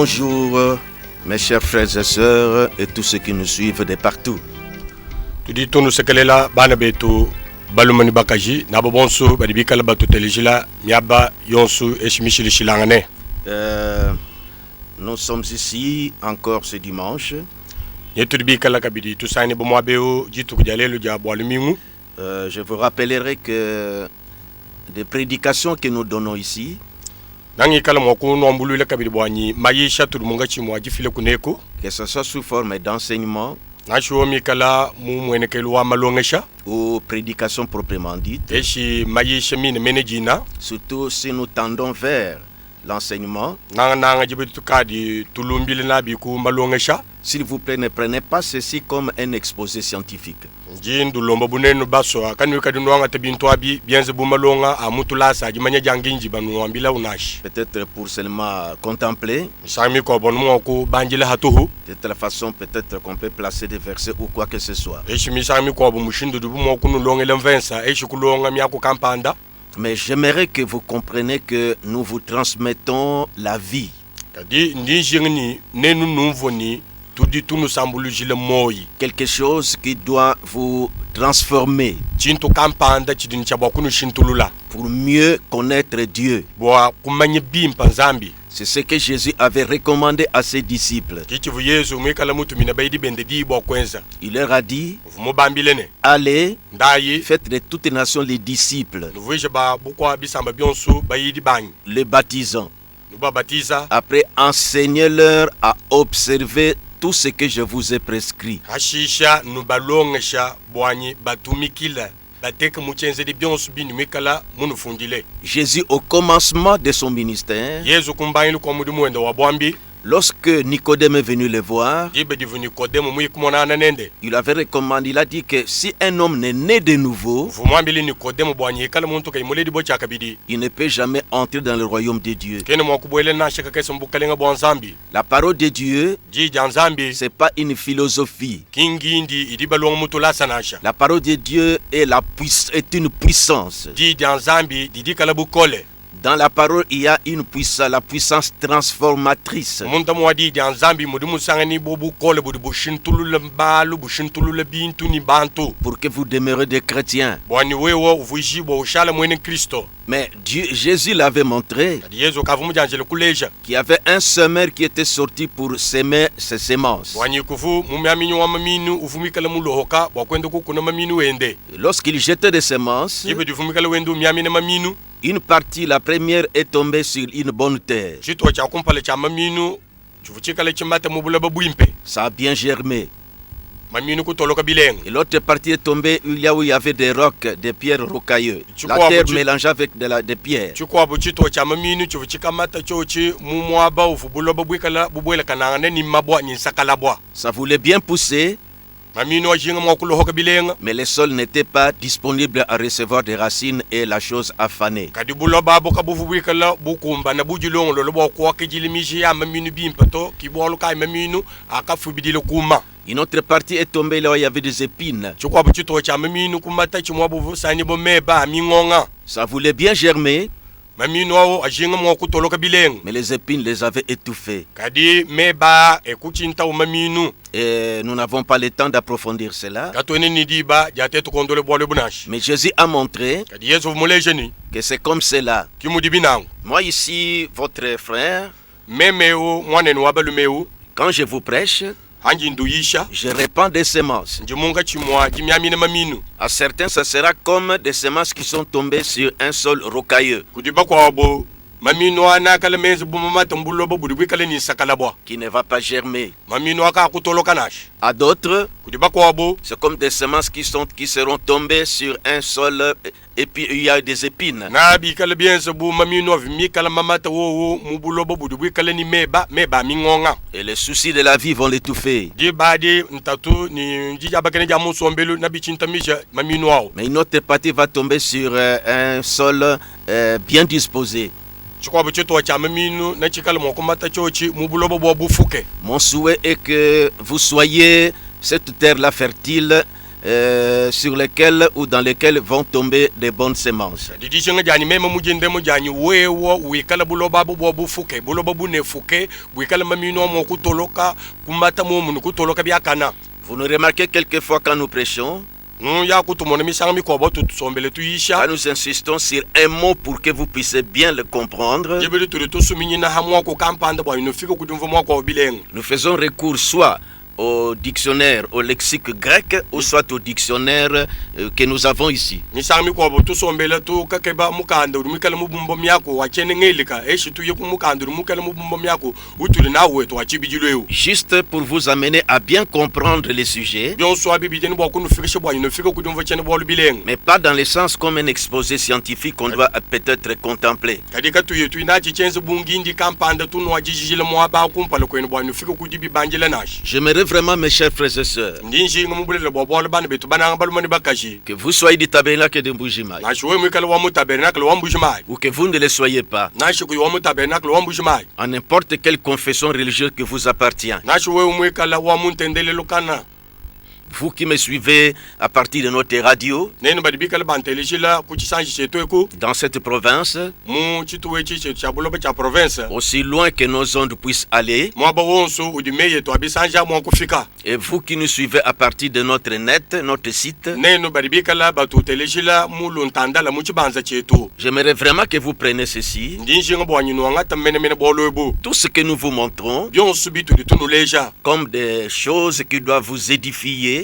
Bonjour mes chers frères et sœurs et tous ceux qui nous suivent de partout. Tudi tunu sekelela bana betu balumani bakaji na bonsu badibikala batu telejila miaba yonsu eshimishili shilangane. Nous sommes ici encore ce dimanche. Je vous rappellerai que des prédications que nous donnons ici, que ce soit sous forme d'enseignement ou prédication proprement dite, surtout si nous tendons vers l'enseignement. S'il vous plaît, ne prenez pas ceci comme un exposé scientifique. Peut-être pour seulement contempler. De telle façon, peut-être qu'on peut placer des versets ou quoi que ce soit. Mais j'aimerais que vous compreniez que nous vous transmettons la vie. Quelque chose qui doit vous transformer pour mieux connaître Dieu. C'est ce que Jésus avait recommandé à ses disciples. Il leur a dit: allez, faites de toutes les nations les disciples, les baptisant. Après, enseignez-leur à observer tout ce que je vous ai prescrit. Jésus, au commencement de son ministère, lorsque Nicodème est venu le voir, il avait recommandé, il a dit que si un homme n'est né de nouveau, il ne peut jamais entrer dans le royaume de Dieu. La parole de Dieu, ce n'est pas une philosophie. La parole de Dieu est une puissance. Dans la parole, il y a une puissance, la puissance transformatrice. Pour que vous demeurez des chrétiens. Mais Jésus l'avait montré qu'il y avait un semeur qui était sorti pour semer ses semences. Lorsqu'il jetait des semences, une partie, la première, est tombée sur une bonne terre. Ça a bien germé. Et l'autre partie est tombée là où il y avait des rocs, des pierres rocailleuses. La terre mélangée avec des pierres. Ça voulait bien pousser, mais le sol n'était pas disponible à recevoir des racines et la chose a fané. Une autre partie est tombée là où il y avait des épines. Ça voulait bien germer, mais les épines les avaient étouffés. Et nous n'avons pas le temps d'approfondir cela. Mais Jésus a montré que c'est comme cela. Moi ici, votre frère, quand je vous prêche, je répands des semences. À certains, ça sera comme des semences qui sont tombées sur un sol rocailleux, qui ne va pas germer. À d'autres, c'est comme des semences qui seront tombées sur un sol et puis il y a des épines. Et les soucis de la vie vont l'étouffer. Mais une autre partie va tomber sur un sol bien disposé. Mon souhait est que vous soyez cette terre-là fertile sur lesquels ou dans lesquels vont tomber des bonnes semences. Vous nous remarquez quelquefois quand nous prêchons, nous insistons sur un mot pour que vous puissiez bien le comprendre. Nous faisons recours soit au dictionnaire, au lexique grec, ou soit au dictionnaire que nous avons ici. Juste pour vous amener à bien comprendre les sujets, mais pas dans le sens comme un exposé scientifique qu'on doit peut-être contempler. J'aimerais vraiment, mes chers frères et sœurs, que vous soyez du tabernacle de Mbujimayi, ou que vous ne le soyez pas, en n'importe quelle confession religieuse que vous appartient. Vous qui me suivez à partir de notre radio, dans cette province, aussi loin que nos ondes puissent aller, et vous qui nous suivez à partir de notre net, notre site, j'aimerais vraiment que vous preniez ceci. Tout ce que nous vous montrons, comme des choses qui doivent vous édifier.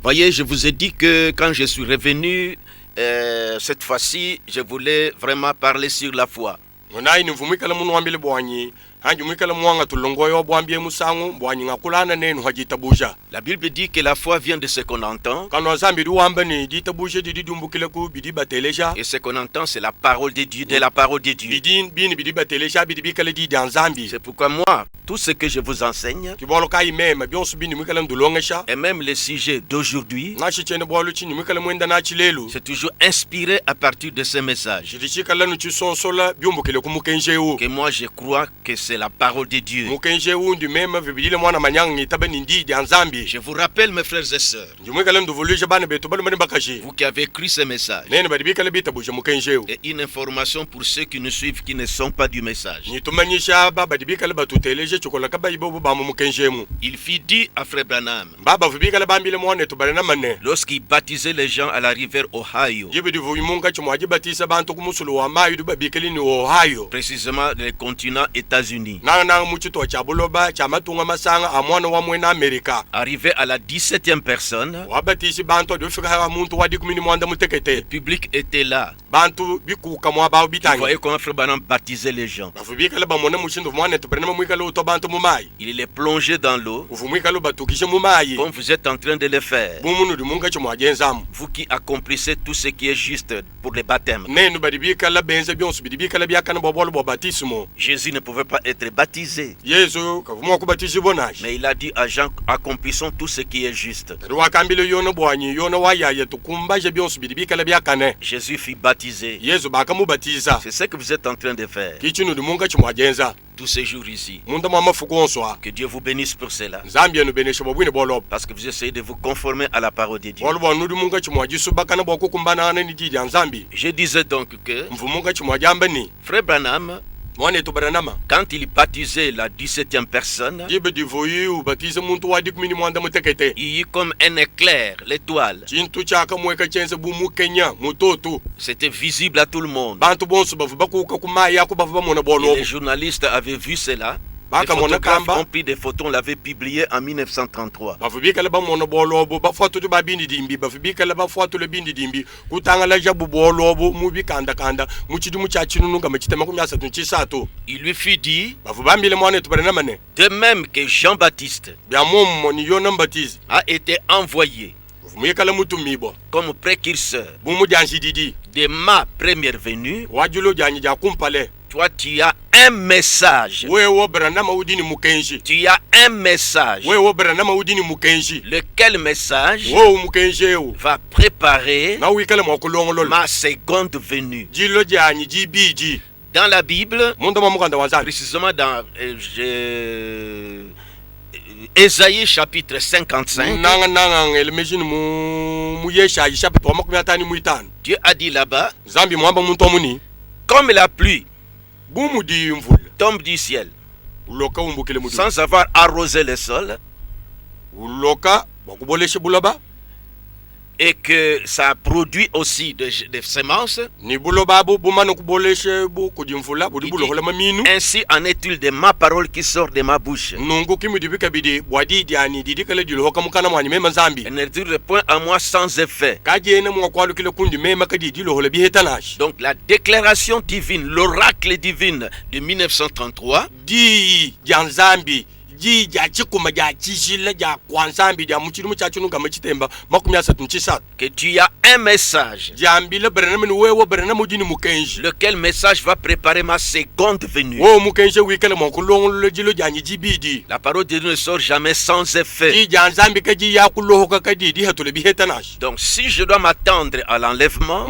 Voyez, je vous ai dit que quand je suis revenu, cette fois-ci, je voulais vraiment parler sur la foi. La Bible dit que la foi vient de ce qu'on entend. Et ce qu'on entend, c'est la parole de Dieu, de la parole de Dieu. C'est pourquoi moi, tout ce que je vous enseigne, et même les sujets d'aujourd'hui, c'est toujours inspiré à partir de ce message. Que moi je crois que c'est la parole de Dieu. Je vous rappelle, mes frères et sœurs, vous qui avez écrit ce message, et une information pour ceux qui nous suivent qui ne sont pas du message. Il fit dit à Frère Branham, lorsqu'il baptisait les gens à la rivière Ohio, précisément les continents États-Unis, arrivé à la 17e personne, le public était là. Il voyait comment Frère Branham baptisait les gens. Il les plongeait dans l'eau, comme vous êtes en train de le faire. Vous qui accomplissez tout ce qui est juste pour les baptêmes. Jésus ne pouvait pas être baptisé. Mais il a dit à Jean, accomplissons tout ce qui est juste. Jésus fut baptisé. C'est ce que vous êtes en train de faire tous ces jours ici. Que Dieu vous bénisse pour cela. Parce que vous essayez de vous conformer à la parole de Dieu. Je disais donc que Frère Branham, quand il baptisait la 17e personne, il y eut comme un éclair, l'étoile. C'était visible à tout le monde. Et les journalistes avaient vu cela. Les photographes ont pris des photos, on l'avait publié en 1933. Il lui fut dit, de même que Jean-Baptiste a été envoyé comme précurseur de ma première venue, toi tu as un message. Tu as un message. Lequel message va préparer ma seconde venue. Dans la Bible, précisément dans Ésaïe chapitre 55. Dieu a dit là-bas, comme la pluie tombe du ciel sans avoir arrosé le sol, et que ça produit aussi des semences, ainsi en est-il de ma parole qui sort de ma bouche. Elle ne retourne point à moi sans effet. Donc la déclaration divine, l'oracle divine de 1933 que tu as un message, lequel message va préparer ma seconde venue. La parole de Dieu ne sort jamais sans effet. Donc si je dois m'attendre à l'enlèvement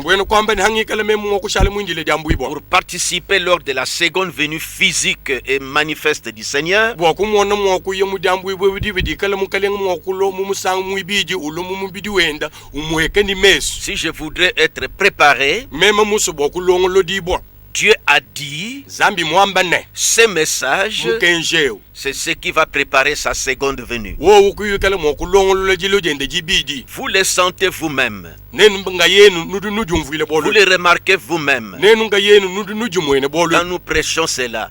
pour participer lors de la seconde venue physique et manifeste du Seigneur, si je voudrais être préparé, Dieu a dit, ce message, c'est ce qui va préparer sa seconde venue. Vous le sentez vous-même. Vous le remarquez vous-même. Quand nous prêchons cela,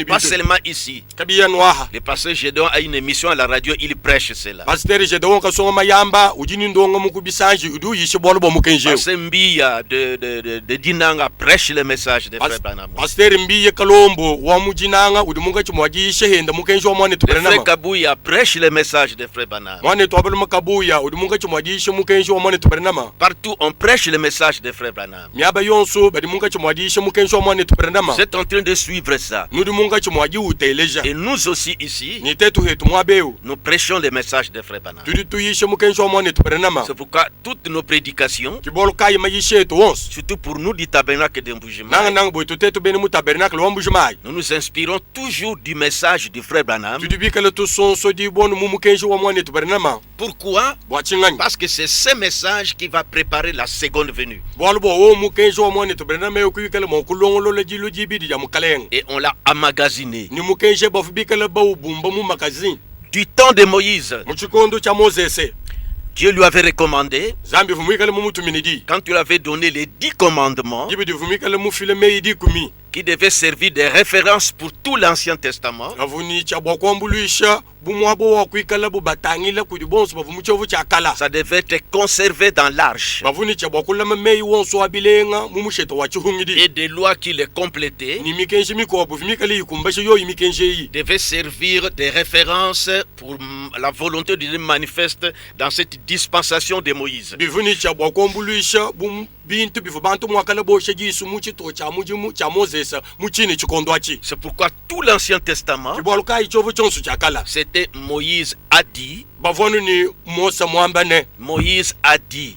pas seulement ici. Le pasteur Gédéon a une émission à la radio, il prêche cela. Pasteur Mbia de Dinanga prêche le message de Frère Branham. Frère Kabuya prêche le message de Frère Branham. Partout on prêche le message de Frère Branham. Vous êtes en train de suivre ça. Et nous aussi ici, nous prêchons le message de Frère Branham. C'est pourquoi toutes nos prédications, surtout pour nous du tabernacle de Mbujimayi, nous nous inspirons toujours du message du Frère Branham. Pourquoi? Parce que c'est ce message qui va préparer la seconde venue. Et on l'a emmagasiné. Du temps de Moïse, Dieu lui avait recommandé, quand il avait donné les 10 commandements, qui devaient servir de référence pour tout l'Ancien Testament, ça devait être conservé dans l'arche. Et des lois qui les complétaient devaient servir de référence pour la volonté de Dieu manifeste dans cette dispensation de Moïse. C'est pourquoi tout l'Ancien Testament, c'était Moïse a dit. Moïse a dit.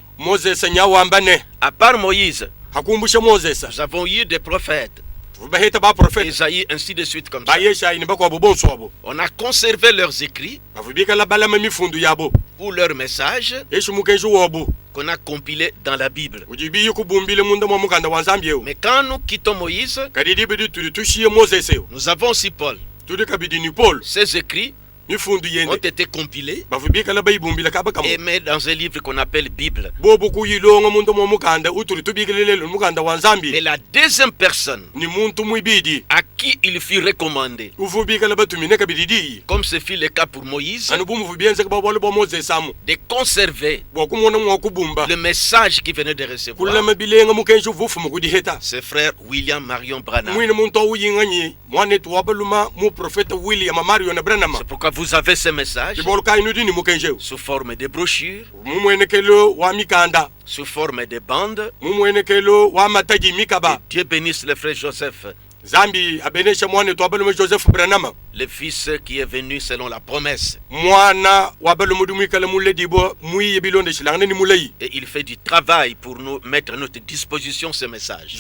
À part Moïse, nous avons eu des prophètes. Isaïe, ainsi de suite comme ça. On a conservé leurs écrits ou leurs messages qu'on a compilés dans la Bible. Mais quand nous quittons Moïse, nous avons aussi Paul. Ces écrits ont été compilés et mis dans un livre qu'on appelle Bible. Mais la deuxième personne à qui il fut recommandé, comme ce fut le cas pour Moïse, de conserver le message qu'il venait de recevoir, c'est frère William Marion Branham. C'est pourquoi vous avez ce message sous forme de brochures, sous forme de bandes. Dieu bénisse le frère Joseph, le fils qui est venu selon la promesse. Et il fait du travail pour nous mettre à notre disposition ce message.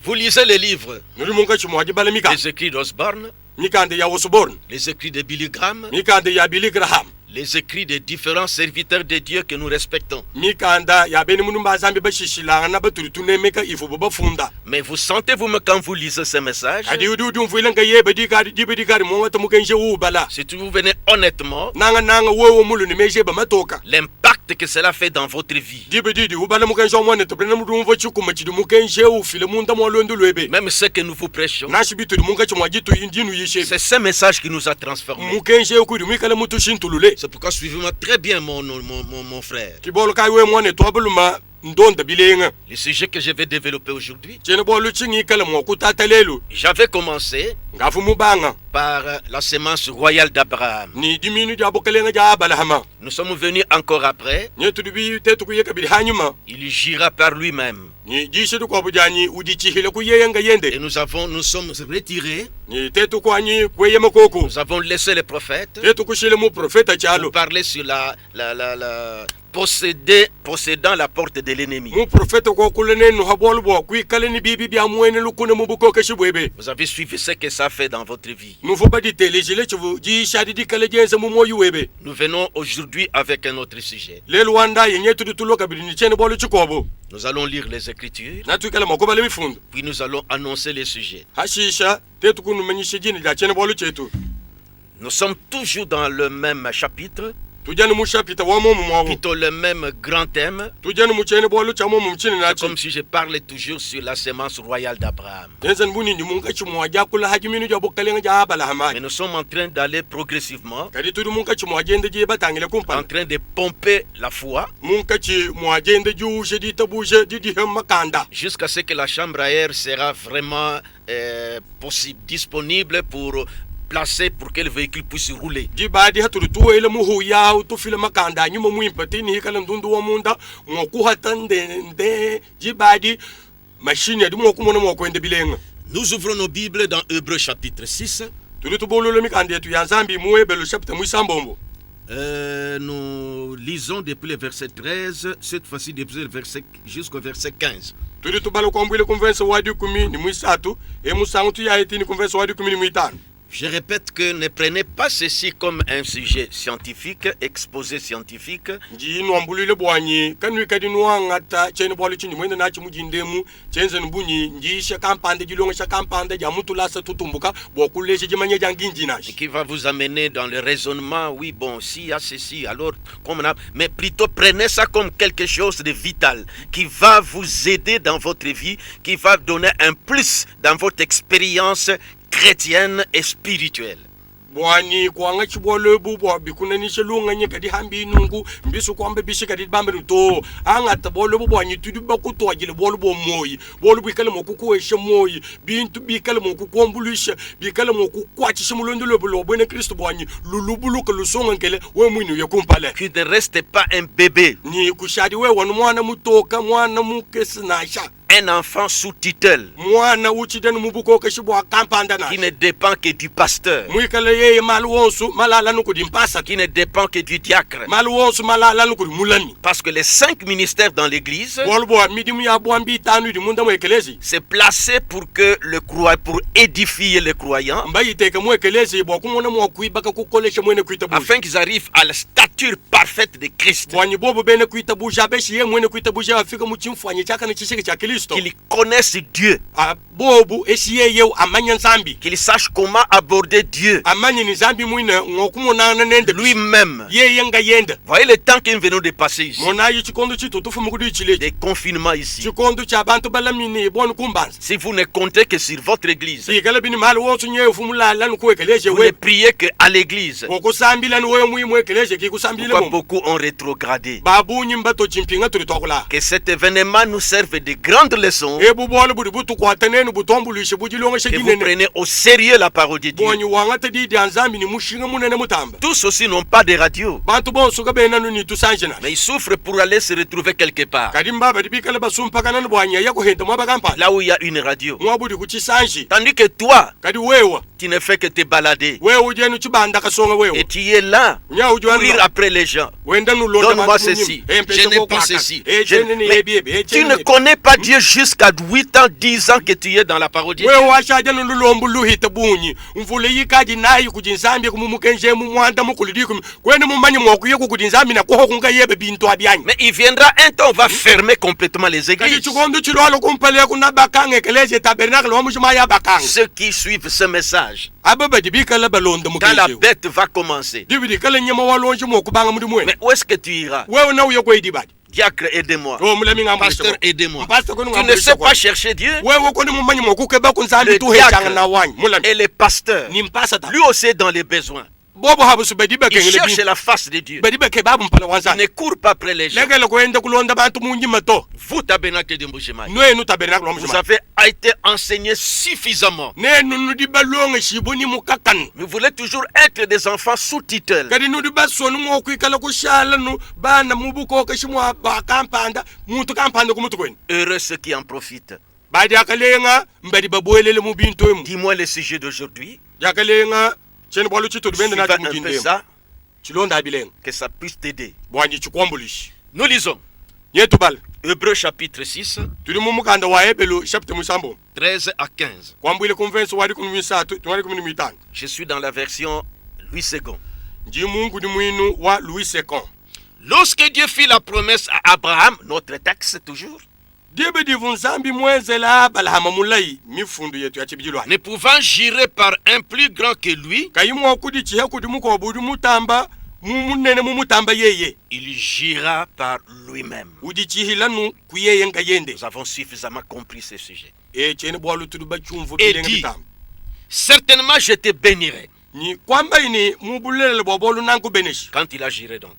Vous lisez les livres, les écrits d'Osborne, les écrits de Billy Graham, les écrits des différents serviteurs de Dieu que nous respectons. Mais vous sentez vous-même quand vous lisez ces messages, si vous venez honnêtement, l'impact que cela fait dans votre vie. Même ce que nous vous prêchons, c'est ce message qui nous a transformés. C'est pourquoi suivez-moi très bien mon frère. Le sujet que je vais développer aujourd'hui, j'avais commencé par la sémence royale d'Abraham. Nous sommes venus encore après. Il gira par lui-même. Et nous sommes retirés. Nous avons laissé les prophètes pour parler sur possédant la porte de l'ennemi. Vous avez suivi ce que ça fait dans votre vie. Nous venons aujourd'hui avec un autre sujet. Nous allons lire les Écritures, puis nous allons annoncer les sujets. Nous sommes toujours dans le même chapitre, plutôt le même grand thème. C'est comme si je parlais toujours sur la sémence royale d'Abraham. Mais nous sommes en train d'aller progressivement, en train de pomper la foi, jusqu'à ce que la chambre à air sera vraiment disponible pour placé pour que le véhicule puisse rouler. Nous ouvrons nos Bibles dans Hébreux chapitre 6. Nous lisons depuis le verset 13, cette fois-ci depuis le verset jusqu'au verset 15. Je répète que ne prenez pas ceci comme un sujet scientifique, exposé scientifique. Qui va vous amener dans le raisonnement, oui, bon, s'il y a ceci, alors, mais plutôt prenez ça comme quelque chose de vital, qui va vous aider dans votre vie, qui va donner un plus dans votre expérience chrétienne et spirituelle. bwani kwanga chibolo bubwa bikuna ni shelunga nye kadi hambi nungu mbisu kwamba bishi kadi bambe to anga tabolo bubwa tudu bakuto agile bolo bo moyi bolo bikale mokuku eshe moyi bintu bikale mokuku ombulisha bikale mokuku kwachi shimulondo lobo bone Kristo bwani lulubulu ke lusonga ngele we mwinu yakumpale. Qui ne reste pas un bébé, ni kushadi we wanu mwana mutoka mwana mukesinasha, un enfant sous tutelle, qui ne dépend que du pasteur, qui ne dépend que du diacre. Parce que les 5 ministères dans l'église, c'est placé pour que pour édifier les croyants, afin qu'ils arrivent à la stature parfaite de Christ, qu'ils connaissent Dieu, qu'ils sachent comment aborder Dieu lui-même. Voyez le temps que nous venons de passer ici, des confinements ici. Si vous ne comptez que sur votre église, vous ne priez qu'à l'église, pourquoi beaucoup ont rétrogradé? Que cet événement nous serve de grandes leçons, que vous prenez au sérieux la parole de Dieu. Tous aussi n'ont pas de radio, mais ils souffrent pour aller se retrouver quelque part, là où il y a une radio. Tandis que toi, tu ne fais que te balader, et tu es là, courir après les gens. Donne-moi ceci. Je n'ai pas ceci. Mais tu ne connais pas Dieu jusqu'à 8 ans, 10 ans que tu es dans la parole de Dieu. Mais il viendra un temps, on va fermer complètement les églises. Ceux qui suivent ce message, quand la bête va commencer, mais où est-ce que tu iras? Diacre, aidez-moi. Pasteur, aidez-moi. Tu ne sais pas chercher Dieu. Le diacre et le pasteur, lui aussi est dans les besoins. Il cherche la face de Dieu. Il ne court pas après les gens. Vous, tabernacle de Mbujimayi, vous avez été enseigné suffisamment. Vous voulez toujours être des enfants sous tutelle. Heureux ceux qui en profitent. Dis-moi le sujet d'aujourd'hui. Suivez un peu ça, que ça puisse t'aider. Nous lisons Hébreux chapitre 6, 13 à 15. Je suis dans la version Louis II. Lorsque Dieu fit la promesse à Abraham, notre texte toujours, ne pouvant jurer par un plus grand que lui, il jura par lui-même. Nous avons suffisamment compris ce sujet. Et dit, certainement je te bénirai. Quand il a juré donc.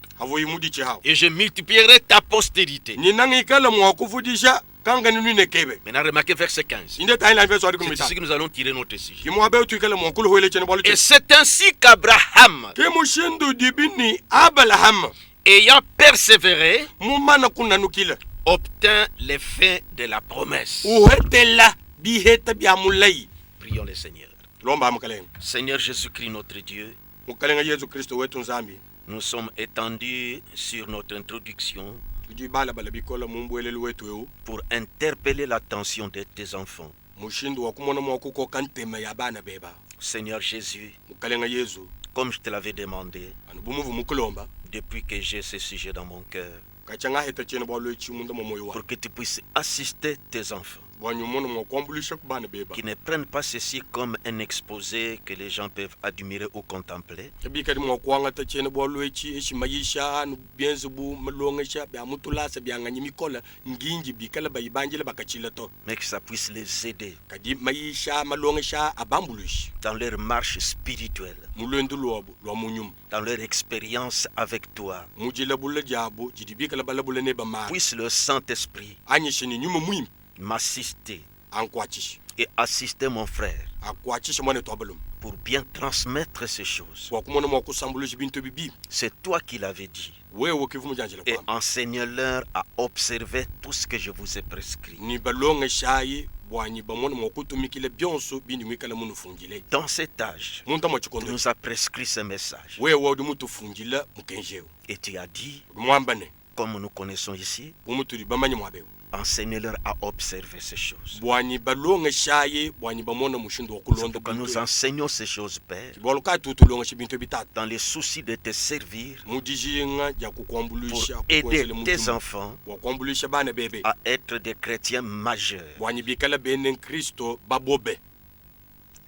Et je multiplierai ta postérité. Maintenant remarquez verset 15. C'est ici que nous allons tirer notre sujet. Et c'est ainsi qu'Abraham, ayant persévéré, obtint les fins de la promesse. Prions le Seigneur. Seigneur Jésus-Christ notre Dieu, nous sommes étendus sur notre introduction pour interpeller l'attention de tes enfants. Seigneur Jésus, comme je te l'avais demandé, depuis que j'ai ce sujet dans mon cœur, pour que tu puisses assister tes enfants, qui ne prennent pas ceci comme un exposé que les gens peuvent admirer ou contempler, mais que ça puisse les aider dans leur marche spirituelle, dans leur expérience avec toi. Puisse le Saint-Esprit m'assister et assister mon frère pour bien transmettre ces choses. C'est toi qui l'avais dit. Et enseigne-leur à observer tout ce que je vous ai prescrit. Dans cet âge, tu nous as prescrit ce message. Et tu as dit, comme nous connaissons ici, enseignez-leur à observer ces choses. C'est pourquoi nous enseignons ces choses, Père, dans les soucis de te servir, pour aider tes enfants à être des chrétiens majeurs,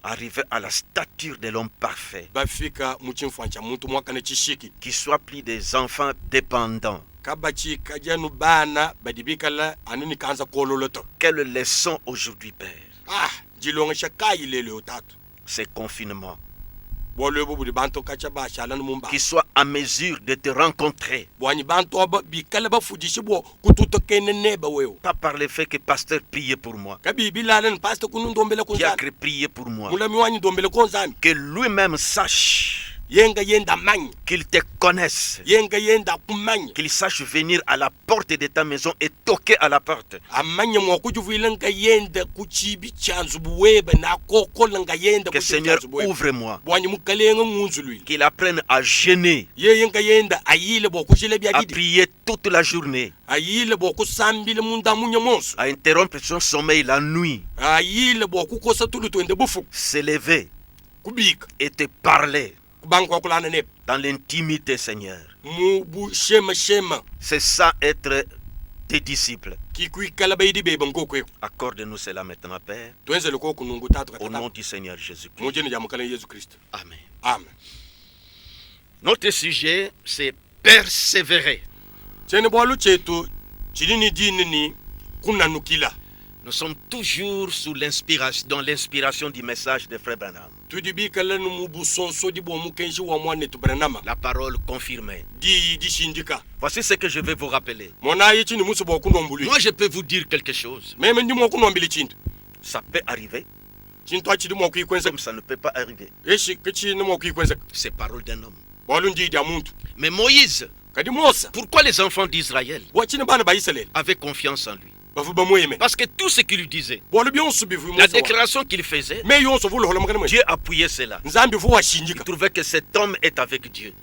arriver à la stature de l'homme parfait, qui soit plus des enfants dépendants. Quelle leçon aujourd'hui, Père? Ces confinements, qui soient à mesure de te rencontrer. Pas par le fait que pasteur priait pour moi, diacre priait pour moi, que lui-même sache Qu'ils te connaissent. Qu'ils sachent venir à la porte de ta maison et toquer à la porte. Que Seigneur ouvre-moi. Qu'il apprenne à jeûner, à prier toute la journée, à interrompre son sommeil la nuit, s'élever et te parler dans l'intimité, Seigneur. C'est ça être tes disciples. Accorde-nous cela maintenant, Père. Au nom du Seigneur Jésus-Christ. Amen. Amen. Notre sujet, c'est persévérer. Nous sommes toujours sous l'inspiration, dans l'inspiration du message de Frère Branham. La parole confirmée. Voici ce que je vais vous rappeler. Moi, je peux vous dire quelque chose. Ça peut arriver, comme ça ne peut pas arriver. C'est parole d'un homme. Mais Moïse, pourquoi les enfants d'Israël avaient confiance en lui? Parce que tout ce qu'il lui disait, la déclaration qu'il faisait, Dieu appuyait cela. Il trouvait que cet homme est avec Dieu.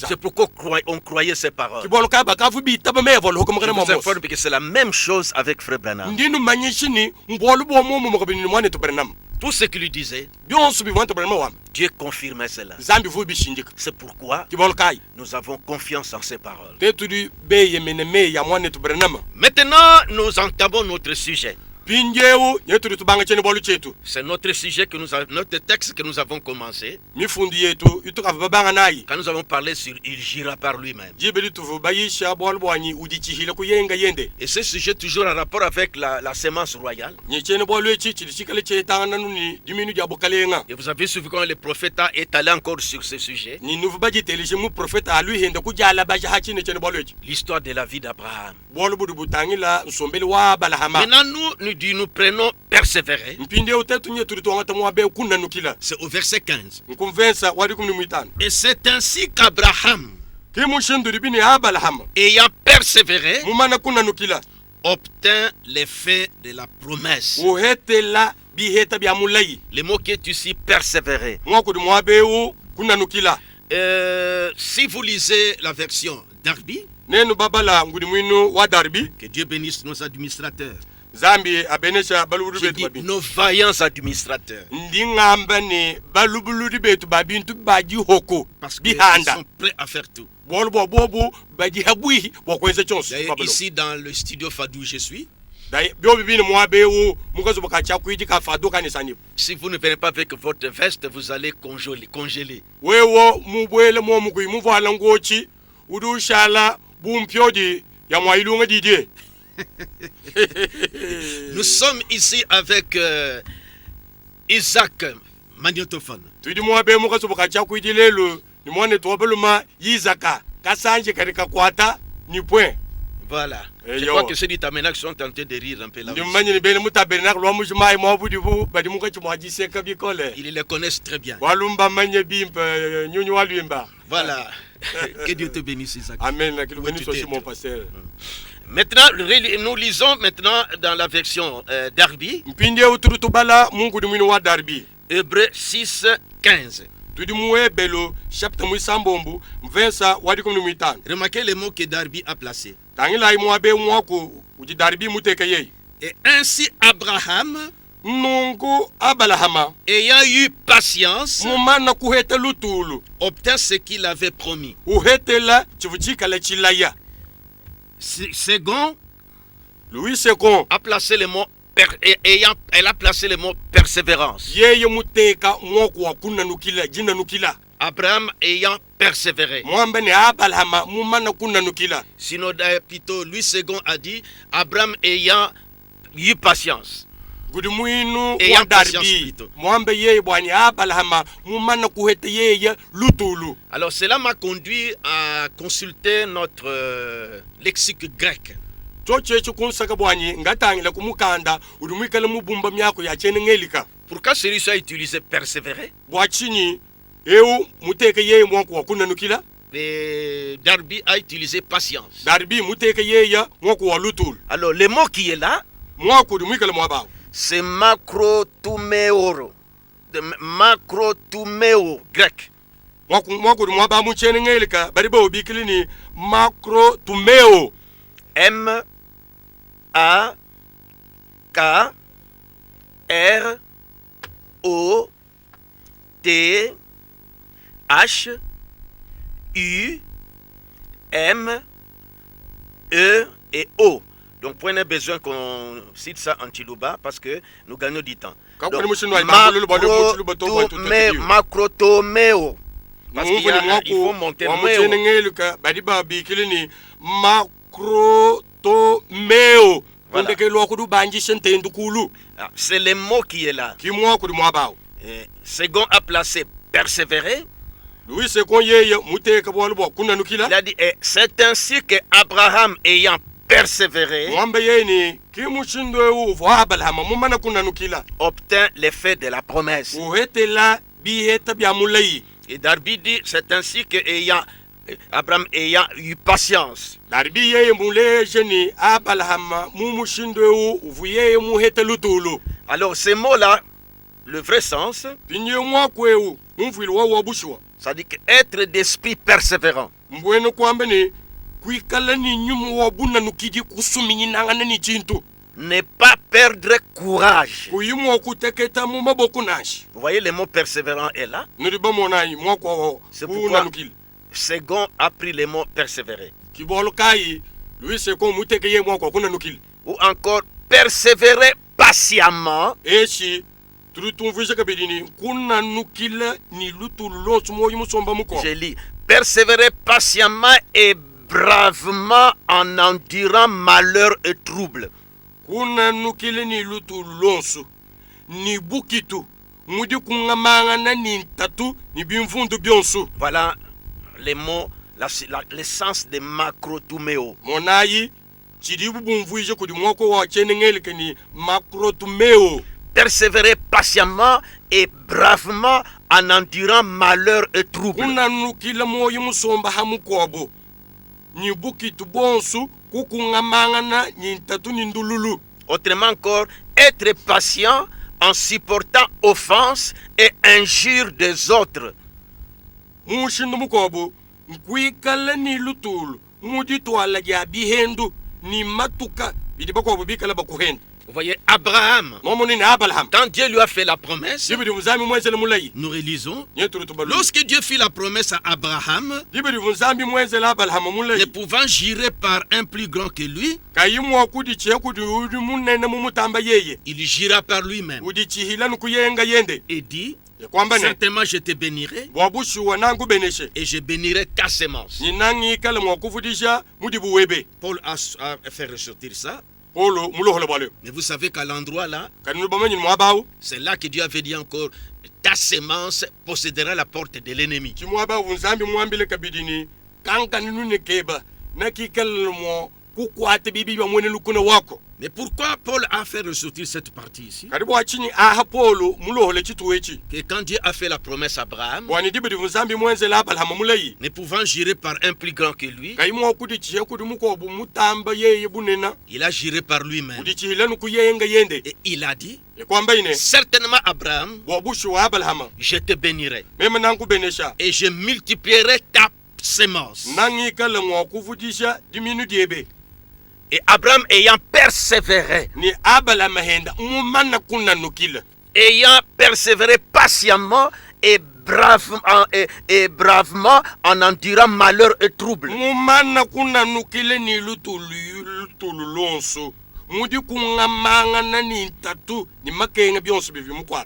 C'est pourquoi on croyait ses paroles. Je vous informe que c'est la même chose avec Frère Branham. Tout ce qu'il lui disait, Dieu confirmait cela. C'est pourquoi nous avons confiance en ses paroles. Maintenant, nous entamons notre sujet. C'est notre sujet notre texte que nous avons commencé. Quand nous avons parlé sur il gira par lui-même. Et ce sujet toujours en rapport avec la sémence royale. Et vous avez suivi quand le prophète est allé encore sur ce sujet. L'histoire de la vie d'Abraham. Maintenant nous prenons persévérer. C'est au verset 15. Et c'est ainsi qu'Abraham, ayant persévéré, obtint l'effet de la promesse. Le mot qui est ici persévérer. Si vous lisez la version Darby, que Dieu bénisse nos administrateurs. Nos vaillants administrateurs. Parce qu'ils sont prêts à faire tout. Ici dans le studio Fadou, je suis. Si vous ne venez pas avec votre veste, vous allez congeler. Nous sommes ici avec Isaac Magnétophone. Voilà. Je crois que ceux du tabernacle sont tentés de rire un peu là. Ils les connaissent très bien. Voilà. Que Dieu te bénisse, Isaac. Amen. Mon pasteur. Maintenant, nous lisons maintenant dans la version Darby. Hébreux 6, 15. Remarquez le mot que Darby a placé. Et ainsi Abraham, ayant eu patience, obtint ce qu'il avait promis. Second, Louis II a placé le mot elle a placé le mot persévérance. Abraham ayant persévéré. Sinon, plutôt, Louis II a dit Abraham ayant eu patience. Ayant patience plutôt. Alors cela m'a conduit à consulter notre lexique grec. Pourquoi celui-ci a utilisé persévérer? Eu muteke ye mwanku wa kuna nukila. Et Darby a utilisé patience. Darby muteke ye ya mwanku wa lutul. Alors le mot qui est là, Mwanku du mwikale mwabao. c'est macrotumeoro. Macrotumeo grec. Mwanku du mwabao mchene ngelika bari ba obikili ni macrotumeo. M A K R O T H U M E et O. Donc, prenez besoin qu'on cite ça en Chiluba parce que nous gagnons du temps. Macrotomeo. Parce qu'il faut monter macrotomeo. Voilà. C'est le mot qui est là. Second a placé persévérer. Il a dit, c'est ainsi que Abraham ayant persévéré obtint l'effet de la promesse. Et Darby dit, c'est ainsi que Abraham ayant eu patience. Alors ces mots-là, le vrai sens, ça dit être d'esprit persévérant. Ne pas perdre courage. Vous voyez, le mot persévérant est là. C'est pourquoi Second a pris le mot persévérer. Ou encore persévérer patiemment. Je lis, persévérer patiemment et bravement en endurant malheur et trouble. Voilà les mots, l'essence de macrotumeo. Persévérer patiemment et bravement en endurant malheur et trouble. Autrement encore, être patient en supportant offenses et injures des autres. Vous voyez, Abraham, quand Dieu lui a fait la promesse, nous relisons, lorsque Dieu fit la promesse à Abraham, ne pouvant jurer par un plus grand que lui, il jura par lui-même et dit, certainement je te bénirai et je bénirai ta sémence. Paul a fait ressortir ça. Mais vous savez qu'à l'endroit là, c'est là que Dieu avait dit encore, ta sémence possédera la porte de l'ennemi. Mais pourquoi Paul a fait ressortir cette partie ici? Que quand Dieu a fait la promesse à Abraham, ne pouvant jurer par un plus grand que lui, il a juré par lui-même. Et il a dit, certainement Abraham, je te bénirai et je multiplierai ta sémence. Et Abraham ayant persévéré, ayant persévéré patiemment et bravement en endurant malheur et trouble.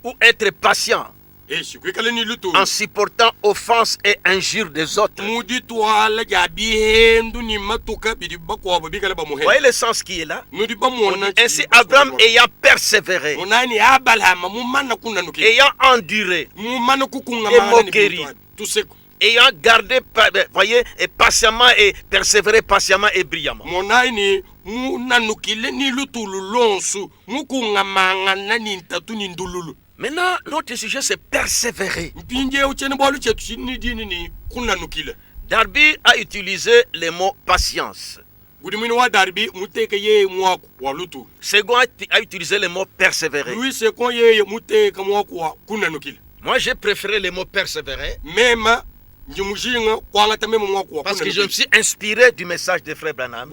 Ou être patient en supportant offenses et injures des autres. Vous voyez le sens qui est là? Ainsi Abraham ayant persévéré, ayant enduré les moqueries, ayant gardé, voyez, et patiemment et persévéré patiemment et brillamment. Maintenant, notre sujet c'est persévérer. Darby a utilisé le mot patience. Second a utilisé le mot persévérer. Moi, j'ai préféré le mot persévérer parce que je me suis inspiré du message de Frère Branham.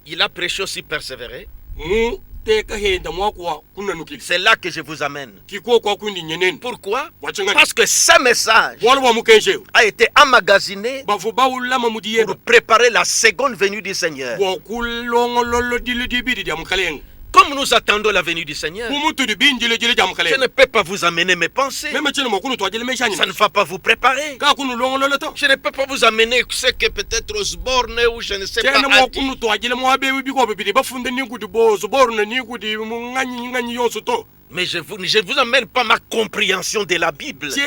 Il a prêché aussi persévérer. C'est là que je vous amène. Pourquoi? Parce que ce message a été emmagasiné pour préparer la seconde venue du Seigneur. Comme nous attendons la venue du Seigneur, je ne peux pas vous amener mes pensées. Ça ne va pas vous préparer. Je ne peux pas vous amener ce que peut-être Osborne ou je ne sais pas a dit. Mais je vous amène pas ma compréhension de la Bible. Parce que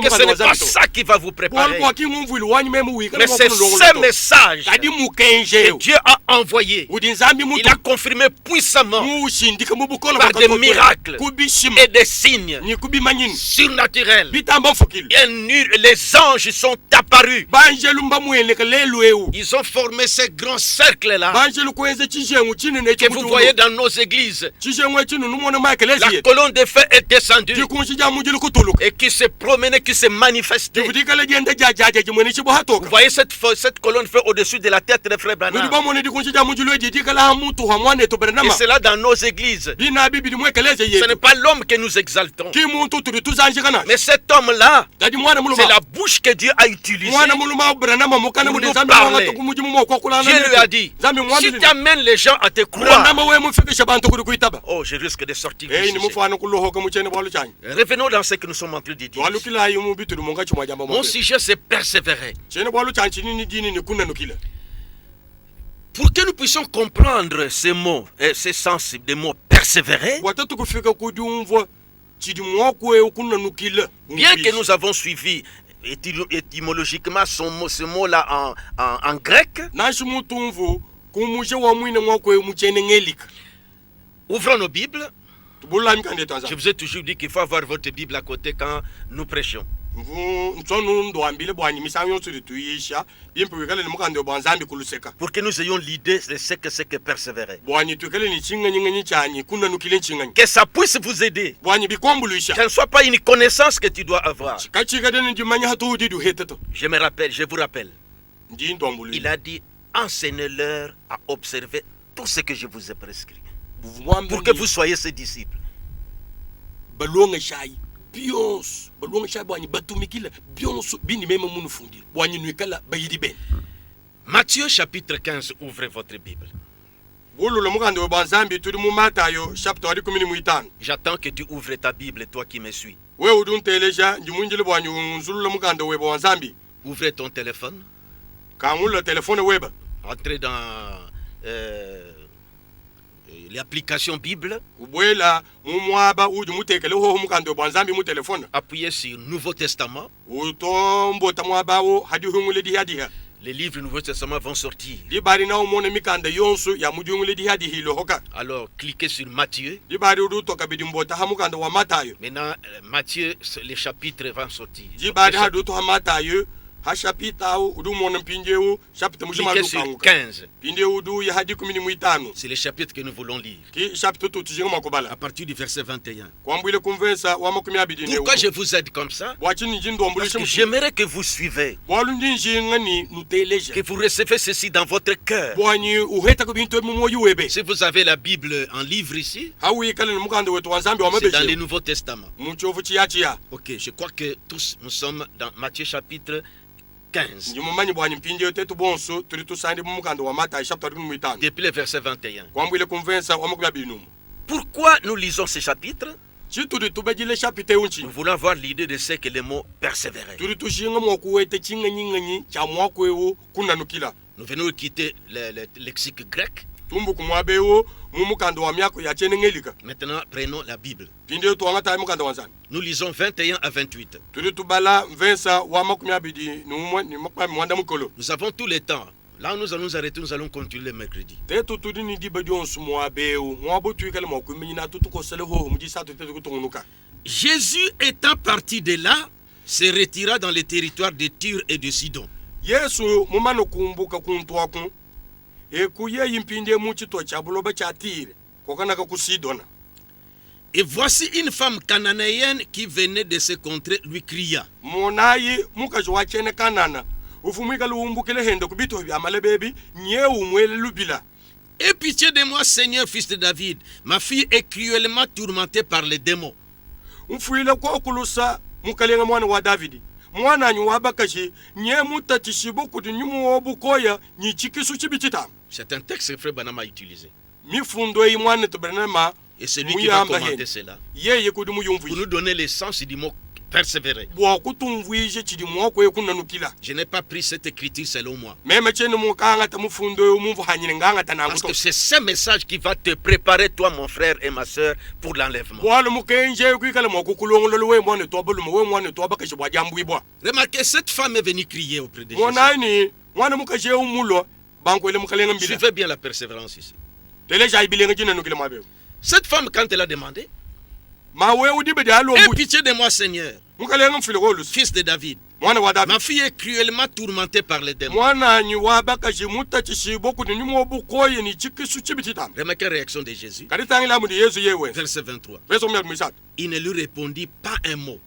ce n'est pas ça qui va vous préparer. Mais c'est ce message que Dieu a envoyé. Il a confirmé puissamment par des miracles et des signes surnaturels. Et les anges sont apparus. Ils ont formé ce grand cercle-là que vous voyez dans nos églises. La colonne de feu est descendue et qui se promenait, qui se manifestait. Vous voyez cette colonne de feu au-dessus de la tête de Frère Branham. Et c'est là dans nos églises. Ce n'est pas l'homme que nous exaltons, mais cet homme-là, c'est la bouche que Dieu a utilisée pour nous parler. Dieu lui a dit, si tu amènes les gens à te croire, oh, je risque de sortir du sujet. Revenons dans ce que nous sommes en train de dire. Mon sujet, c'est persévérer. Pour que nous puissions comprendre ces mots, ces sens des mots persévérer, bien que nous avons suivi étymologiquement ce mot-là en grec, ouvrons nos Bibles. Je vous ai toujours dit qu'il faut avoir votre Bible à côté quand nous prêchons. Pour que nous ayons l'idée de ce que c'est que persévérer. Que ça puisse vous aider. Que ce ne soit pas une connaissance que tu dois avoir. Je vous rappelle. Il a dit, enseignez-leur à observer tout ce que je vous ai prescrit. Pour que vous soyez ses disciples. Matthieu chapitre 15, ouvrez votre Bible. J'attends que tu ouvres ta Bible, toi qui me suis. Ouvrez ton téléphone. Entrez dans l'application Bible. Appuyez sur Nouveau Testament. Les livres du Nouveau Testament vont sortir. Alors, cliquez sur Matthieu. Maintenant, Matthieu, les chapitres vont sortir. Cliquez sur 15. C'est le chapitre que nous voulons lire. À partir du verset 21. Pourquoi je vous aide comme ça? Parce que j'aimerais que vous suivez. Que vous recevez ceci dans votre cœur. Si vous avez la Bible en livre ici, c'est dans le Nouveau Testament. Ok, je crois que tous nous sommes dans Matthieu chapitre 15. Depuis le verset 21. Pourquoi nous lisons ce chapitre? Nous voulons avoir l'idée de ce que le mot persévérer. Nous venons de quitter le lexique grec. Maintenant, prenons la Bible. Nous lisons 21 à 28. Nous avons tout le temps. Là où nous allons nous arrêter, nous allons continuer le mercredi. Jésus étant parti de là, se retira dans les territoires de Tyr et de Sidon. Et voici une femme cananéenne qui venait de se contrées lui cria. Aie pitié de moi, Seigneur, fils de David. Ma fille est cruellement tourmentée par les démons. C'est un texte que Frère Branham a utilisé. Et c'est lui qui va commenter cela. Pour nous donner le sens du mot persévérer. Je n'ai pas pris cette écriture selon moi. Parce que c'est ce message qui va te préparer, toi, mon frère et ma soeur, pour l'enlèvement. Remarquez, cette femme est venue crier auprès de Jésus. Suivez bien la persévérance ici. Cette femme, quand elle a demandé, aie pitié de moi, Seigneur, fils de David. Ma fille est cruellement tourmentée par les démons. Remarquez la réaction de Jésus. Verset 23. Il ne lui répondit pas un mot.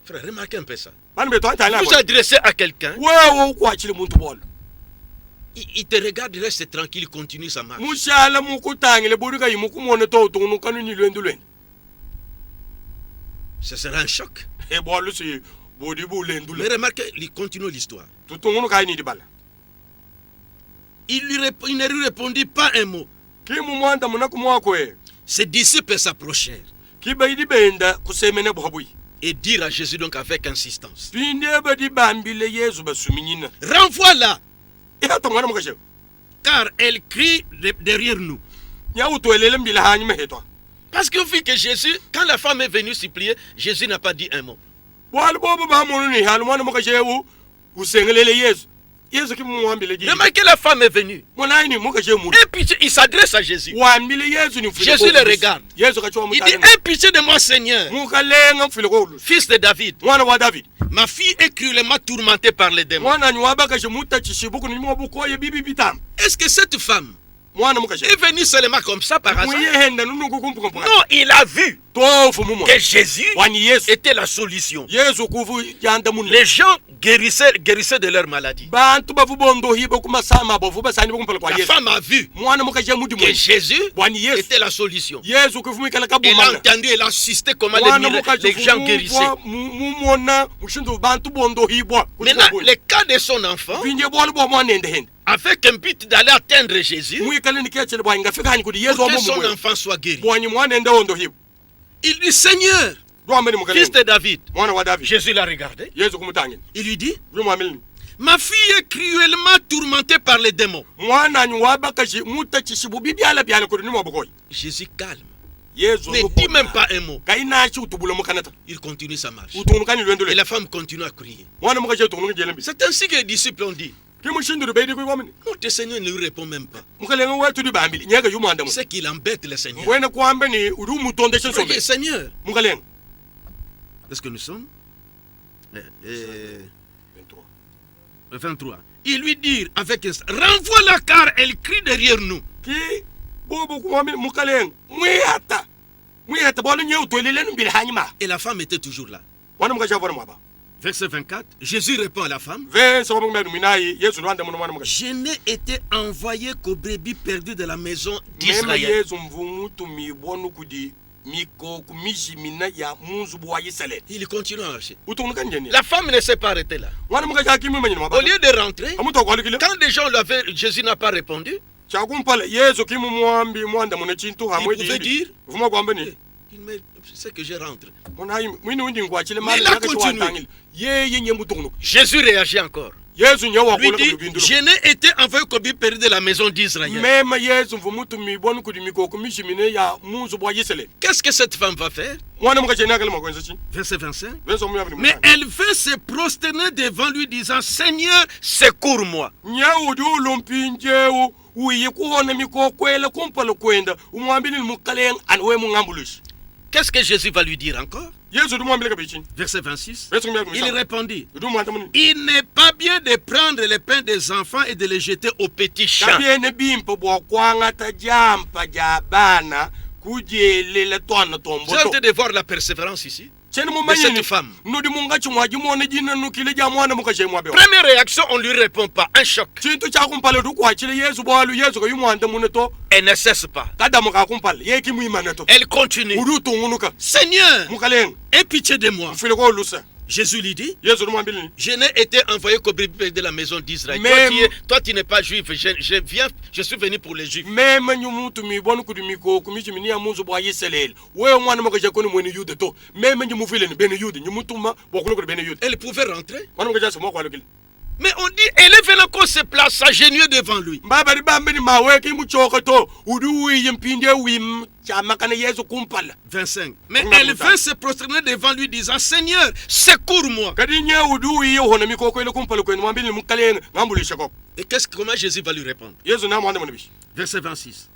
Frère, remarquez un peu ça. Vous adressez à quelqu'un, il te regarde, il reste tranquille, il continue sa marche. Ce sera un choc. Mais remarquez, il continue l'histoire. Il ne lui répondit pas un mot. Ses disciples s'approchèrent et dirent à Jésus donc avec insistance, renvoie-la, car elle crie derrière nous. Parce que vu que Jésus, quand la femme est venue supplier, Jésus n'a pas dit un mot. Remarquez, la femme est venue. Et puis il s'adresse à Jésus. Jésus le regarde. Il dit, aie pitié de moi, Seigneur, fils de David. Ma fille est cruellement tourmentée par les démons. Est-ce que cette femme est venue seulement comme ça par hasard? Non, il a vu que Jésus était la solution. Les gens guérissaient de leur maladie. La femme a vu que Jésus était la solution. Elle a entendu, elle a assisté comment les gens guérissaient. Maintenant, le cas de son enfant, avec un but d'aller atteindre Jésus, pour que son enfant soit guéri. Il dit, Seigneur, fils de David. Jésus l'a regardé. Il lui dit, ma fille est cruellement tourmentée par les démons. Jésus calme. Ne dit même pas un mot. Il continue sa marche. Et la femme continue à crier. C'est ainsi que les disciples ont dit. Notre Seigneur ne lui répond même pas. C'est qu'il embête le Seigneur. Voyez, Seigneur, est-ce que nous sommes 23. Il lui dit avec renvoie-la car elle crie derrière nous. Et la femme était toujours là. Verset 24, Jésus répond à la femme, je n'ai été envoyé qu'aux brebis perdues de la maison d'Israël. Il continue à marcher. La femme ne s'est pas arrêtée là. Au lieu de rentrer, quand des gens l'avaient, Jésus n'a pas répondu. Il pouvait dire, c'est que je rentre. Mais il a continué. Jésus réagit encore. Yesu nyawa lui dit, je n'ai été envoyé qu'au périr de la maison d'Israël. Qu'est-ce que cette femme va faire? Verset 25. Mais elle veut se prosterner devant lui disant, Seigneur, secours-moi. Qu'est-ce que Jésus va lui dire encore? Verset 26. Il répondit, il n'est pas bien de prendre les pains des enfants et de les jeter aux petits champs. Vous êtes de voir la persévérance ici de cette femme. Première réaction, on ne lui répond pas. Un choc. Elle ne cesse pas. Elle continue. Seigneur, aie pitié de moi. Jésus lui dit, je n'ai été envoyé qu'au bébé de la maison d'Israël. Toi, tu n'es pas juif. Je suis venu pour les juifs. Elle pouvait rentrer. Mais on dit, elle est venue encore se place à genoux devant lui. 25. Mais elle veut se prosterner devant lui disant, Seigneur, secours-moi. Et comment Jésus va lui répondre? Verset 26.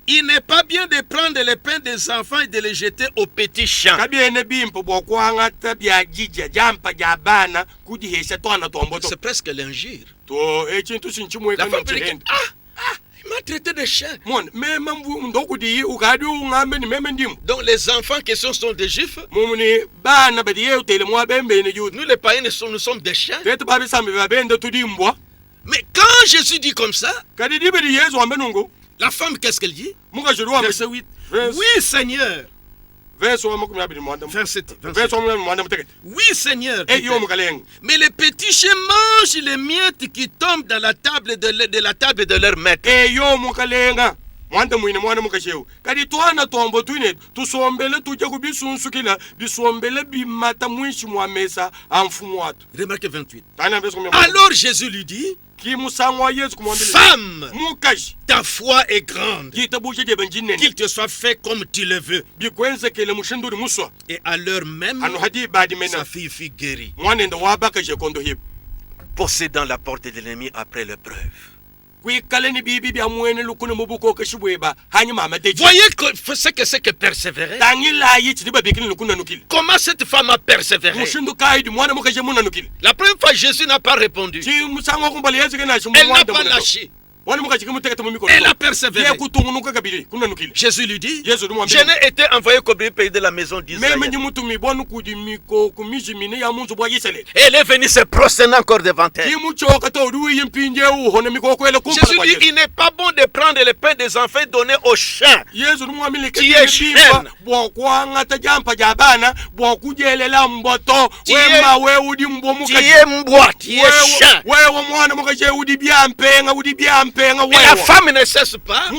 Il n'est pas bien de prendre les pains des enfants et de les jeter aux petits champs. C'est presque l'injure. La femme dit, il m'a traité de chien. Donc les enfants qui sont des juifs, nous les païens, nous sommes des chiens. Mais quand Jésus dit comme ça, la femme, qu'est-ce qu'elle dit? Verset 8. Oui, Seigneur. Verset 27. Oui, Seigneur. Mais les petits chiens mangent les miettes qui tombent dans la table de la table de leur maître. Remarque 28. Alors Jésus lui dit, femme, ta foi est grande, qu'il te soit fait comme tu le veux. Et à l'heure même, sa fille fut guérie, possédant la porte de l'ennemi après l'épreuve. Voyez ce que c'est que persévérer. Comment cette femme a persévéré? La première fois, Jésus n'a pas répondu. Elle n'a pas lâché. Elle a persévéré. Jésus lui dit, je n'ai été envoyé qu'au pays de la maison d'Israël. Elle est venue se prosterner encore devant elle. Jésus dit, il n'est pas bon de prendre le pain des enfants et donner aux chiens. Qui est chien? Qui est chien? Et la femme ne cesse pas.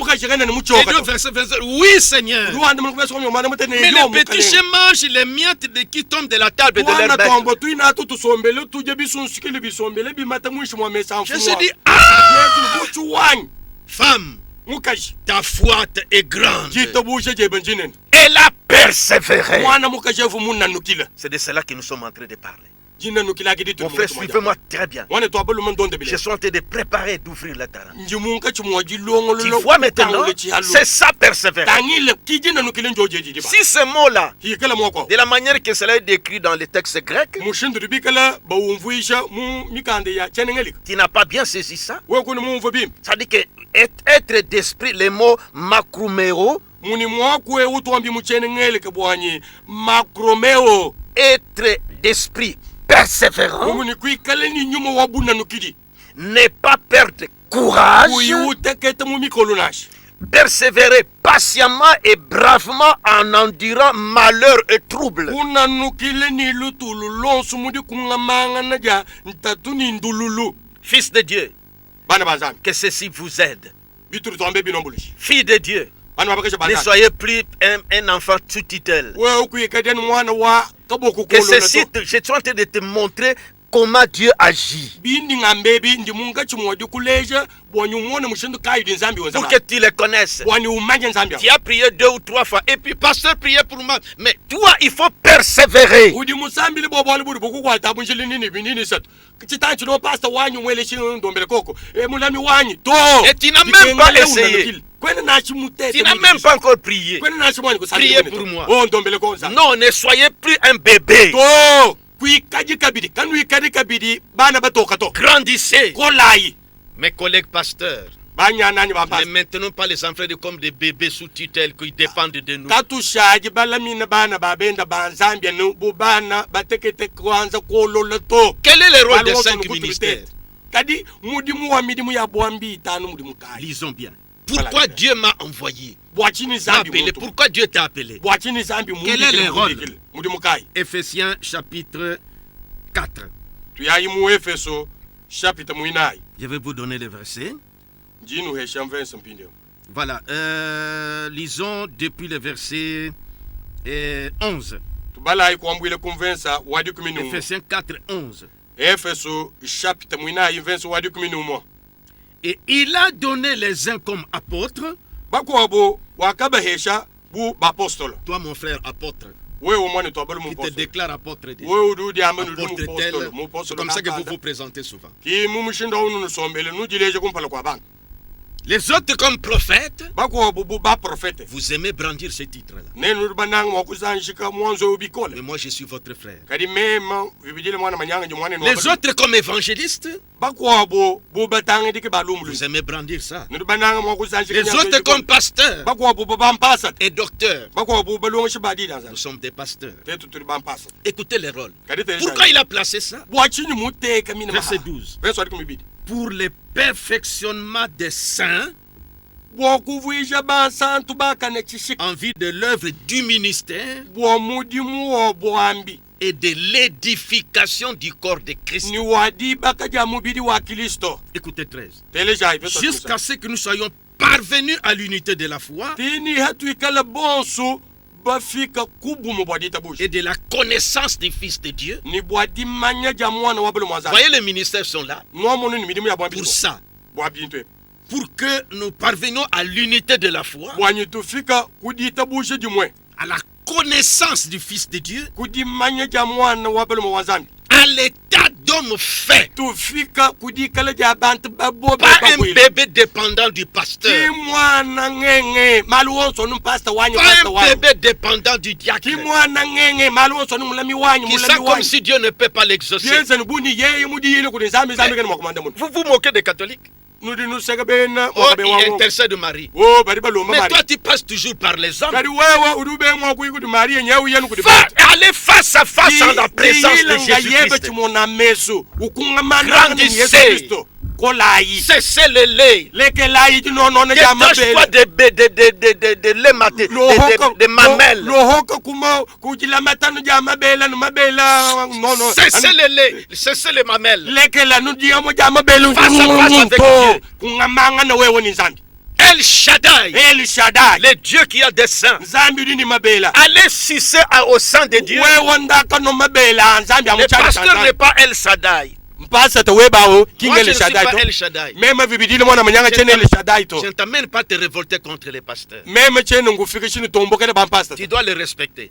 Oui, Seigneur. Mais les petits chiens mangent les miettes qui tombent de la table de leur maître. Jésus dit, femme, ta foi est grande. Elle a persévéré. C'est de cela que nous sommes en train de parler. Mon frère, suivez-moi très bien. Je suis en train de préparer d'ouvrir le terrain. Tu vois maintenant, c'est ça persévérer. Si ce mot-là, de la manière que cela est décrit dans les textes grecs, tu n'as pas bien saisi ça. Ça dit que être d'esprit, le mot makroméo, être d'esprit persévérant, ne pas perdre courage, persévérer patiemment et bravement en endurant malheur et trouble. Fils de Dieu, que ceci vous aide. Fille de Dieu, ne soyez plus un enfant sous tutelle. Que ceci, je suis en train de te montrer comment Dieu agit. Pour que tu les connaisses. Tu as prié 2 ou 3 fois. Et puis, pasteur, priez pour moi. Mais toi, il faut persévérer. Et tu n'as même pas essayé. Tu n'as même pas encore prié. Priez pour moi. Non, ne soyez plus un bébé. Grandissez. Mes collègues pasteurs, ne maintenons pas les enfants comme des bébés sous tutelle qui dépendent de nous. Quel est le rôle des 5 ministères? Lisons bien. Pourquoi Dieu m'a envoyé? Pourquoi Dieu t'a appelé? Quel est le rôle? Éphésiens chapitre 4. Je vais vous donner les versets. Voilà. Lisons depuis le verset 11. Éphésiens 4, 11. Et il a donné les uns comme apôtres. Toi, mon frère, apôtre. Qui te déclare apôtre déjà. Apôtre tel. C'est comme ça que vous vous présentez souvent. Les autres comme prophètes. Vous aimez brandir ce titre-là. Mais moi je suis votre frère. Les autres comme évangélistes. Vous aimez brandir ça. Les autres comme pasteurs et docteurs. Nous sommes des pasteurs. Écoutez les rôles. Pourquoi il a placé ça? Verset 12. Pour le perfectionnement des saints en vue de l'œuvre du ministère et de l'édification du corps de Christ. Écoutez 13. Jusqu'à ce que nous soyons parvenus à l'unité de la foi et de la connaissance du Fils de Dieu. Voyez, les ministères sont là pour ça. Pour que nous parvenions à l'unité de la foi, à la connaissance du Fils de Dieu, à l'état d'homme fait. Pas un bébé dépendant du pasteur. Pas un bébé dépendant du diacre. Qui sent comme si Dieu ne peut pas l'exaucer. Vous vous moquez des catholiques. Oh, il intercède de Marie. Mais toi, tu passes toujours par les hommes. Allez face à face en la présence de Jésus-Christ. Grandissez. Cessez le lait. Détache-toi de lait maté, de mamelles. Cessez le lait. Cessez les mamelles. Face à face avec Dieu. El Shaddai, le Dieu qui a des seins. Allez sucer au sein de Dieu. Le pasteur n'est pas El Shaddai. Moi, je ne suis pas El Shaddai. Je ne t'amène pas à te révolter contre les pasteurs. Tu dois les respecter.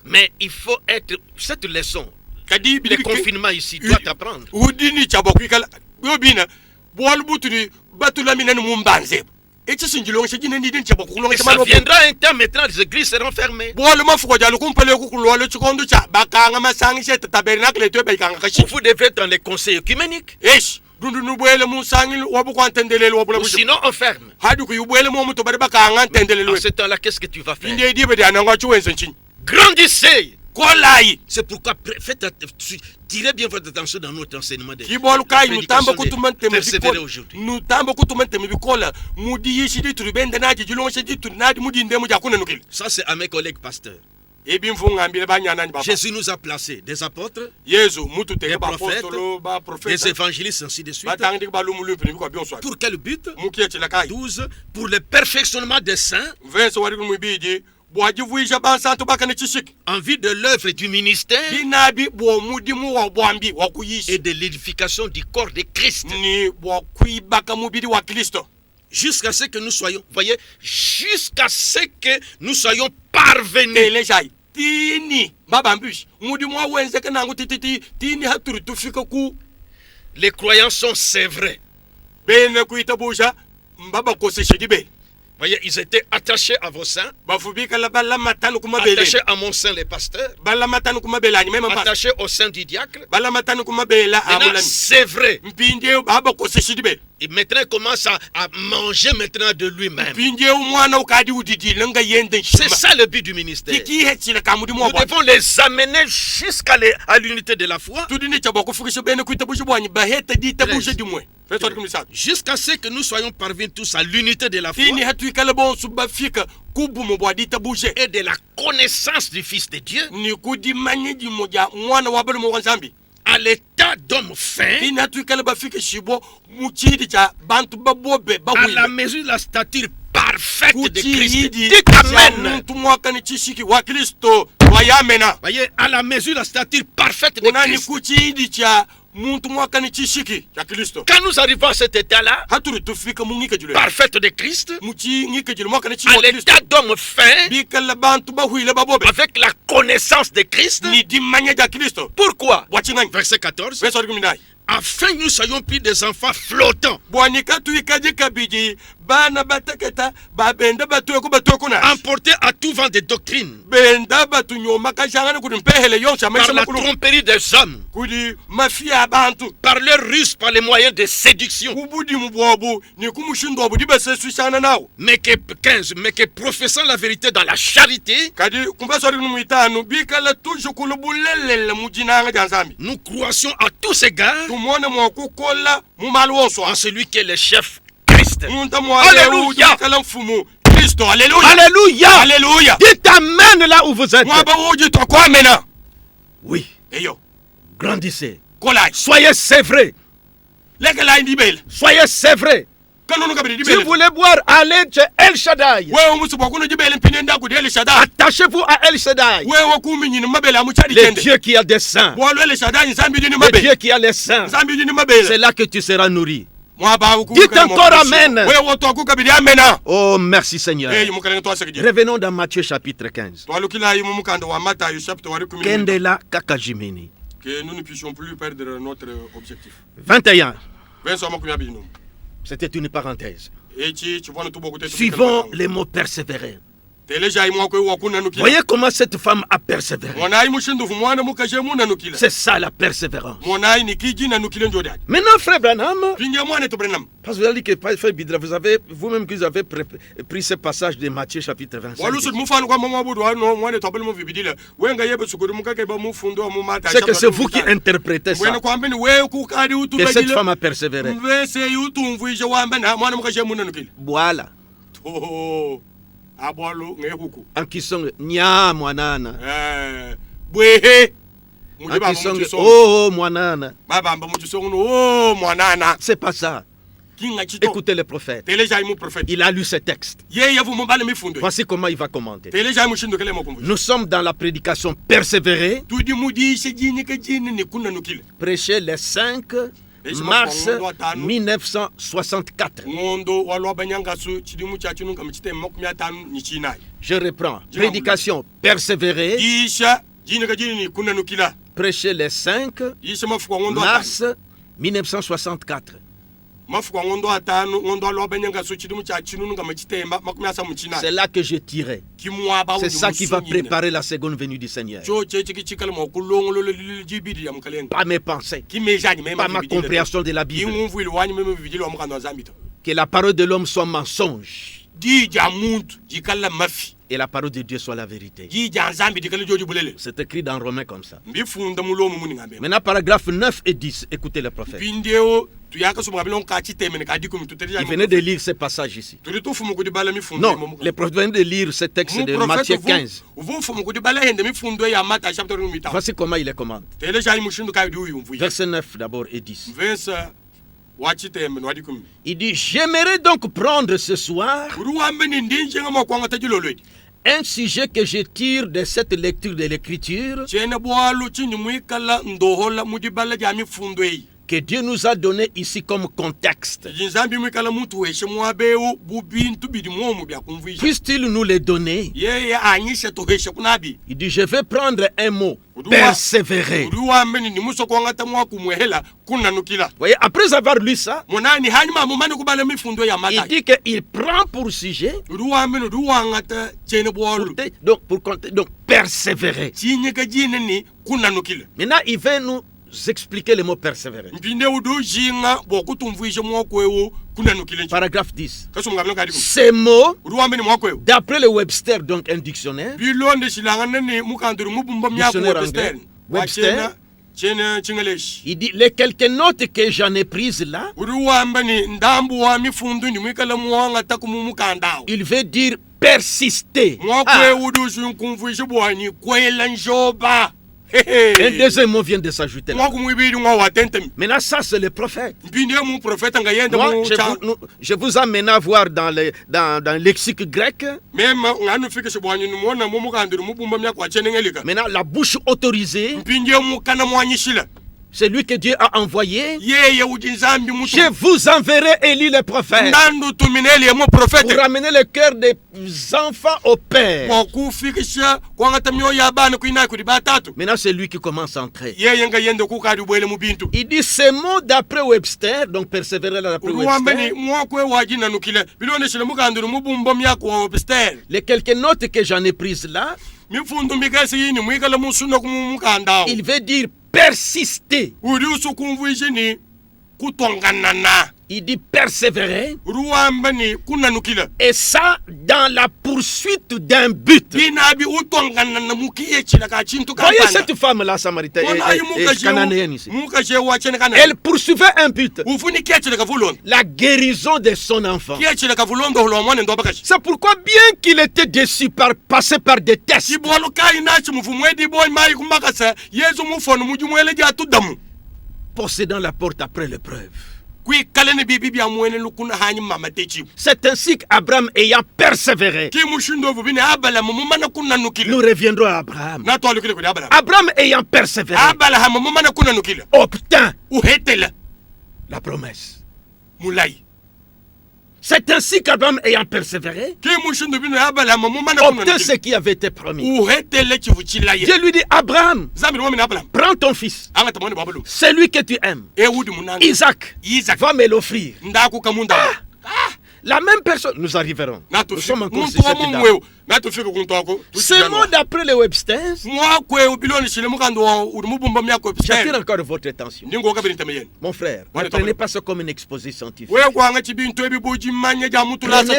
Mais il faut être... Cette leçon, le confinement ici, doit t'apprendre. Et ça viendra un temps maintenant, les églises seront fermées. Vous devez être dans les conseils œcuméniques. Ou sinon on ferme. En ce temps-là, qu'est-ce que tu vas faire? Grandissez. C'est pourquoi tirez bien votre attention dans notre enseignement de persévérer aujourd'hui. Ça, c'est à mes collègues pasteurs. Jésus nous a placés des apôtres, des prophètes, des évangélistes, ainsi de suite. Pour quel but? 12. Pour le perfectionnement des saints en vue de l'œuvre du ministère et de l'édification du corps de Christ. Jusqu'à ce que nous soyons, voyez, jusqu'à ce que nous soyons parvenus. Les croyants sont sévres. Voyez, ils étaient attachés à vos seins, attachés à mon sein les pasteurs, attachés au sein du diacre. Maintenant, c'est vrai. Et maintenant, il commence à manger maintenant de lui-même. C'est ça le but du ministère. Nous devons les amener jusqu'à l'unité de la foi. Jusqu'à ce que nous soyons parvenus tous à l'unité de la foi et de la connaissance du Fils de Dieu, à l'état d'homme fin, à la mesure de la stature parfaite de Christ. Dites Amen. Voyez, à la mesure de la stature parfaite de Christ. Quand nous arrivons à cet état-là, parfaite de Christ, à l'état d'homme fin, avec la connaissance de Christ. Pourquoi? Verset 14. Afin que nous soyons plus des enfants flottants, emportés à tout vent de doctrine, par la tromperie des hommes, par leur ruse, par les moyens de séduction, mais que professant la vérité dans la charité, nous croissions à tous égards en celui qui est le chef, Christ. Alléluia. Alléluia. Alléluia. Dites Amen là où vous êtes. Oui. Grandissez. Soyez sévrés. Soyez sévrés. Si vous voulez boire, allez chez El Shaddai. Attachez-vous à El Shaddai. Le Dieu qui a des seins. Le Dieu qui a les seins. C'est là que tu seras nourri. Dites encore Amen. Oh, merci Seigneur. Revenons dans Matthieu chapitre 15. Kendela Kakajimini. Que nous ne puissions plus perdre notre objectif. 21. C'était une parenthèse. Suivons les mots persévérer. Voyez comment cette femme a persévéré. C'est ça la persévérance. Maintenant, frère Branham, parce que vous avez dit que frère Bidra, vous avez vous-même que vous avez pris ce passage de Matthieu chapitre 25. C'est que c'est vous qui interprétez ça. Que cette femme a persévéré. Voilà. En qui sont nya mwanana. En qui sont oh mwanana. C'est pas ça. Écoutez le prophète. Il a lu ce texte. Voici comment il va commenter. Nous sommes dans la prédication persévérée. Prêcher les 5 mars 1964. Je reprends. Prédication persévérée. Prêcher les 5 mars 1964. C'est là que je tirais. C'est ça qui va préparer la seconde venue du Seigneur. Pas mes pensées, pas ma compréhension de la Bible. Que la parole de l'homme soit mensonge et la parole de Dieu soit la vérité. C'est écrit dans Romains comme ça. Maintenant, paragraphe 9 et 10, écoutez le prophète. Il venait de lire ce passage ici. Non, le prophète venait de lire ce texte de Matthieu 15. Voici comment il est commande. Verset 9 d'abord et 10. Il dit, j'aimerais donc prendre ce soir Un sujet que je tire de cette lecture de l'Écriture, que Dieu nous a donné ici comme contexte, puisse-t-il nous les donner? Il dit, je vais prendre un mot, persévérer. Voyez, après avoir lu ça, il dit qu'il prend pour sujet, donc persévérer. Maintenant, il va nous expliquer le mot persévérer. Paragraphe 10. Ces mots, d'après le Webster, donc un dictionnaire, anglais, Webster, il dit, les quelques notes que j'en ai prises là, il veut dire persister. Un deuxième mot vient de s'ajouter là. Maintenant, ça, c'est le prophète. Moi, je vous amène à voir dans le lexique grec. Maintenant, la bouche autorisée, c'est lui que Dieu a envoyé. Je vous enverrai Élie le prophète pour ramener le cœur des enfants au Père. Maintenant, c'est lui qui commence à entrer. Il dit ces mots d'après Webster, donc persévérer d'après Webster. Les quelques notes que j'en ai prises là, il veut dire persister. Il dit persévérer. Et ça dans la poursuite d'un but. Voyez cette femme-là, samaritaine, cananéenne ici. Elle poursuivait un but. La guérison de son enfant. C'est pourquoi, bien qu'il était déçu par passer par des tests, possédant la porte après l'épreuve. C'est ainsi qu'Abraham ayant persévéré. Nous reviendrons à Abraham. Abraham ayant persévéré obtint la promesse. C'est ainsi qu'Abraham ayant persévéré obtint ce qui avait été promis. Dieu lui dit, Abraham, prends ton fils, celui que tu aimes, Isaac, va me l'offrir. La même personne, nous arriverons. Nous sommes encore sur cette dame. Ce mot d'après le Webster, j'attire encore votre attention. Mon frère, ne prenez pas ça comme une exposé scientifique. Prenez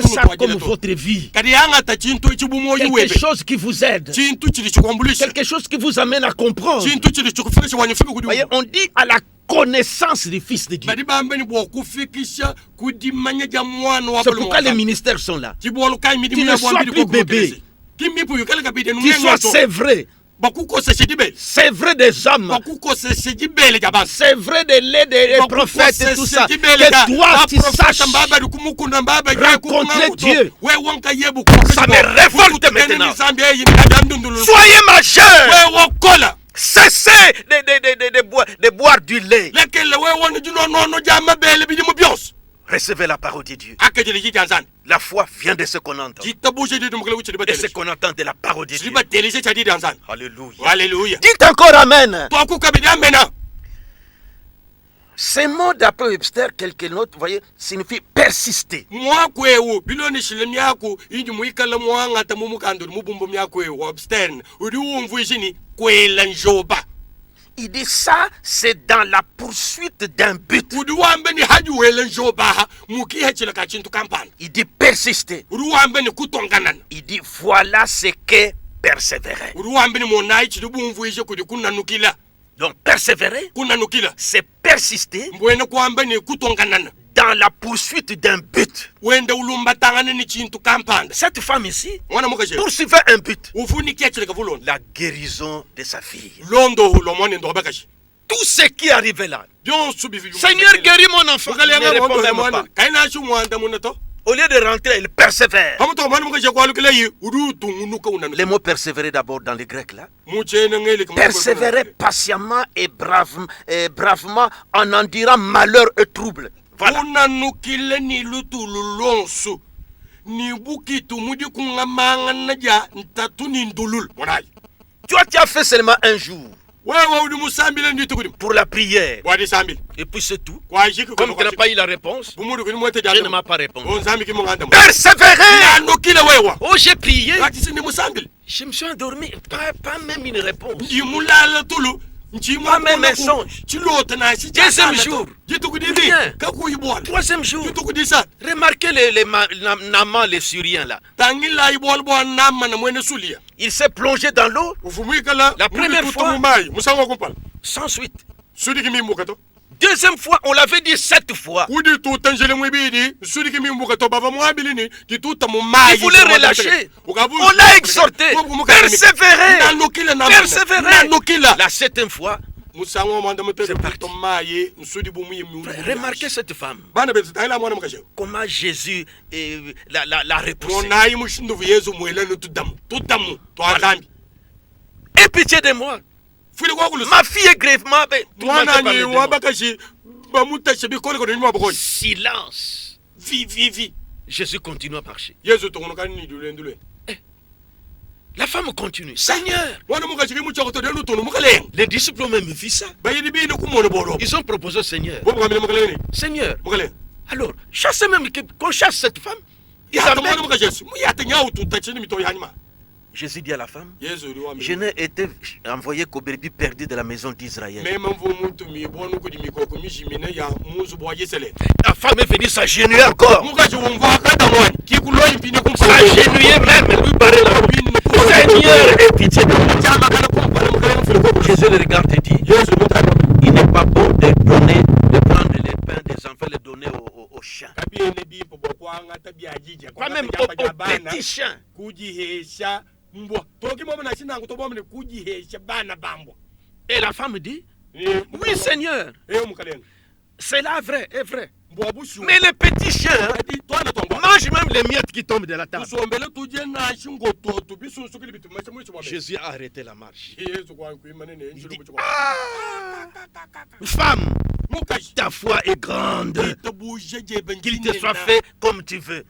ça comme votre vie. Quelque chose qui vous aide. Quelque chose qui vous amène à comprendre. Voyez, on dit à la connaissance du Fils de Dieu. C'est pourquoi les ministères sont là. Tu ne sois plus bébé. Tu sois sévré. C'est vrai des hommes. C'est vrai des laits des prophètes et tout ça. Que toi tu saches rencontrer Dieu. Ça me révolte maintenant. Soyez majeurs. Cessez de boire du lait. Recevez la parole de Dieu. La foi vient de ce qu'on entend. Et ce qu'on entend de la parole de Dieu. Alléluia. Alléluia. Dites encore Amen. Ces mots d'après Webster, quelques notes, vous voyez, signifient persister. Il dit ça, c'est dans la poursuite d'un but. Il dit persister. Il dit voilà ce qu'est persévérer. Donc persévérer, c'est persister dans la poursuite d'un but. Cette femme ici poursuivait un but. La guérison de sa fille. Tout ce qui arrivait là. Seigneur, guéris mon enfant. Ne répondez-moi pas. Au lieu de rentrer, il persévère. Les mots persévérer d'abord dans le grec là. Persévérer patiemment et bravement en endurant malheur et trouble. Voilà. Toi, tu as fait seulement un jour pour la prière. Et puis c'est tout. Comme tu n'as pas eu la réponse, je ne m'ai pas répondu. Persévérer. Oh, j'ai prié. Je me suis endormi. Pas même une réponse. Pas même un songe. Deuxième jour. Rien. Troisième jour. Remarquez les Naman, les Syriens là. Il s'est plongé dans l'eau. La première fois, sans suite. Deuxième fois, on l'avait dit 7 fois. Il voulait relâcher. On l'a exhorté. Persévérer. La 7e fois, c'est parti. Remarquez cette femme. Comment Jésus l'a repoussée. Aie pitié de moi. Ma fille est gravement silence. Vie. Jésus continue à marcher. La femme continue. Seigneur. Les disciples ont même vu ça. Ils ont proposé au Seigneur. Seigneur. Alors, chassez même qu'on chasse cette femme. Jésus dit à la femme, je n'ai été envoyé qu'aux brebis perdues de la maison d'Israël. La femme est venue s'agenouiller encore. S'agenouiller même, lui parler la roue. Seigneur, aie pitié de moi. Jésus le regarde et dit, il n'est pas bon de prendre les pains des enfants et les donner aux chiens. Pas même aux petits chiens. Et la femme dit, oui Seigneur, c'est là vrai, est vrai. Mais les petits chiens mangent même les miettes qui tombent de la table. Jésus a arrêté la marche. Il dit, femme, ta foi est grande, qu'il te soit fait comme tu veux.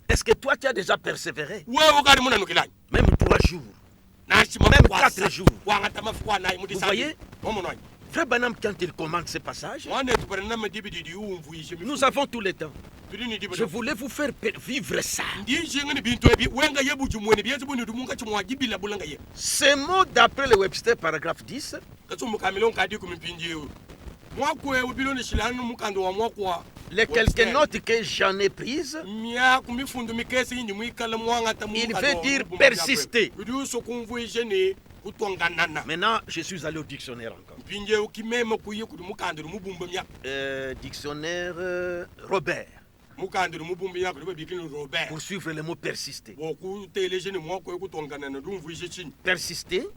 Est-ce que toi tu as déjà persévéré? Même 3 jours, même 4 jours. Vous voyez? Frère Branham, quand il commande ce passage, nous avons tout le temps. Je voulais vous faire vivre ça. Ces mots d'après le Webster, paragraphe 10, les quelques notes que j'en ai prises, il veut dire persister. Maintenant, je suis allé au dictionnaire encore. Dictionnaire Robert. Pour suivre le mot persister. Persister.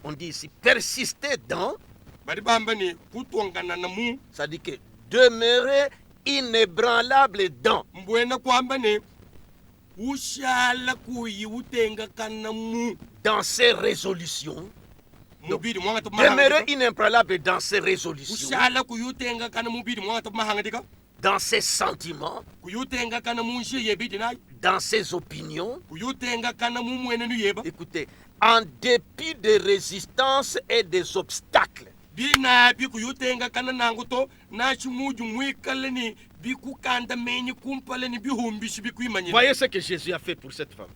On dit ici persister dans. Ça dit que demeurer inébranlable dans. Dans ses résolutions. Demeurer inébranlable dans ses résolutions. Dans ses sentiments. Dans ses opinions. Écoutez, en dépit des résistances et des obstacles. Voyez ce que Jésus a fait pour cette femme.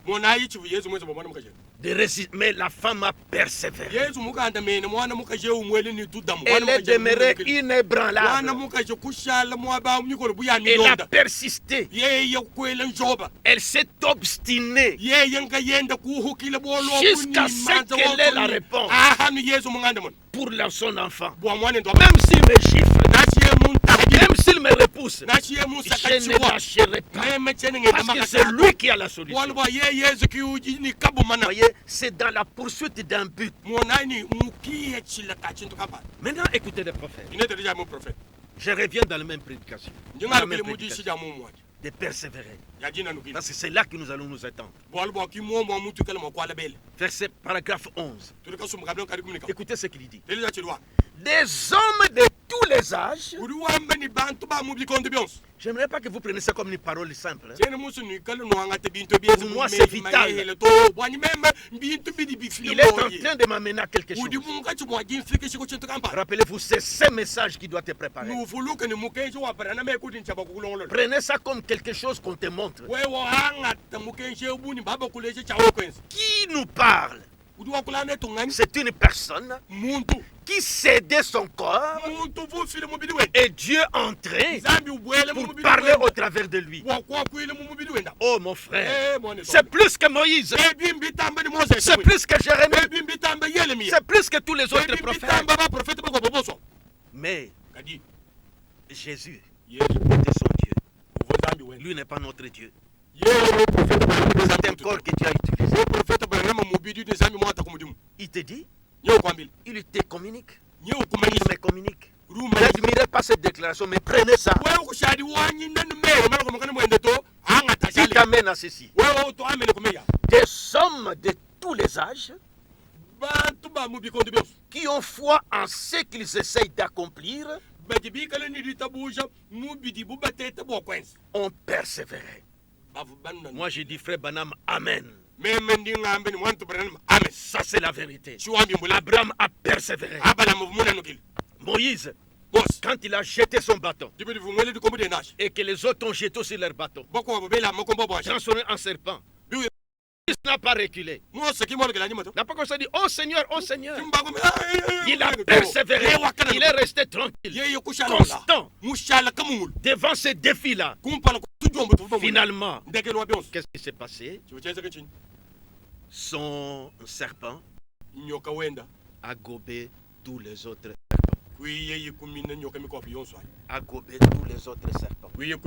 Mais la femme a persévéré. Elle est demeurée inébranlable. Elle a persisté. Elle s'est obstinée jusqu'à ce qu'elle ait la réponse pour son enfant. Même s'il me gifle, même s'il me repousse, je ne lâcherai pas. Parce que c'est lui qui a la solution. Voyez, c'est dans la poursuite d'un but. Maintenant, écoutez le prophète. Je reviens dans la même prédication. De persévérer. Parce que c'est là que nous allons nous attendre. Verset paragraphe 11. Écoutez ce qu'il dit. Des hommes de tous les âges. J'aimerais pas que vous preniez ça comme une parole simple. Pour moi, c'est vital. Il est en train de m'amener à quelque chose. Rappelez-vous, c'est ce message qui doit être préparé. Prenez ça comme quelque chose qu'on te montre. Qui nous parle? C'est une personne qui cédait son corps et Dieu entrait pour parler au travers de lui. Oh mon frère, c'est plus que Moïse, c'est plus que Jérémie, c'est plus que tous les autres prophètes. Mais Jésus était son Dieu. Lui n'est pas notre Dieu. C'est un corps que Dieu a utilisé. Il te dit, il te communique. Il me communique. N'admirez pas cette déclaration, mais prenez ça. Il t'amène à ceci. Des hommes de tous les âges qui ont foi en ce qu'ils essayent d'accomplir ont persévéré. Moi j'ai dit frère Branham, Amen. Ça c'est la vérité. Abraham a persévéré. Moïse, quand il a jeté son bâton et que les autres ont jeté aussi leur bâton, transformé en serpent, il n'a pas reculé. N'a pas commencé à dire oh Seigneur, il a persévéré. Il est resté tranquille, constant devant ces défis-là. Finalement, qu'est-ce qui s'est passé? Son serpent a gobé tous les autres serpents. A gobé tous les autres serpents. Il a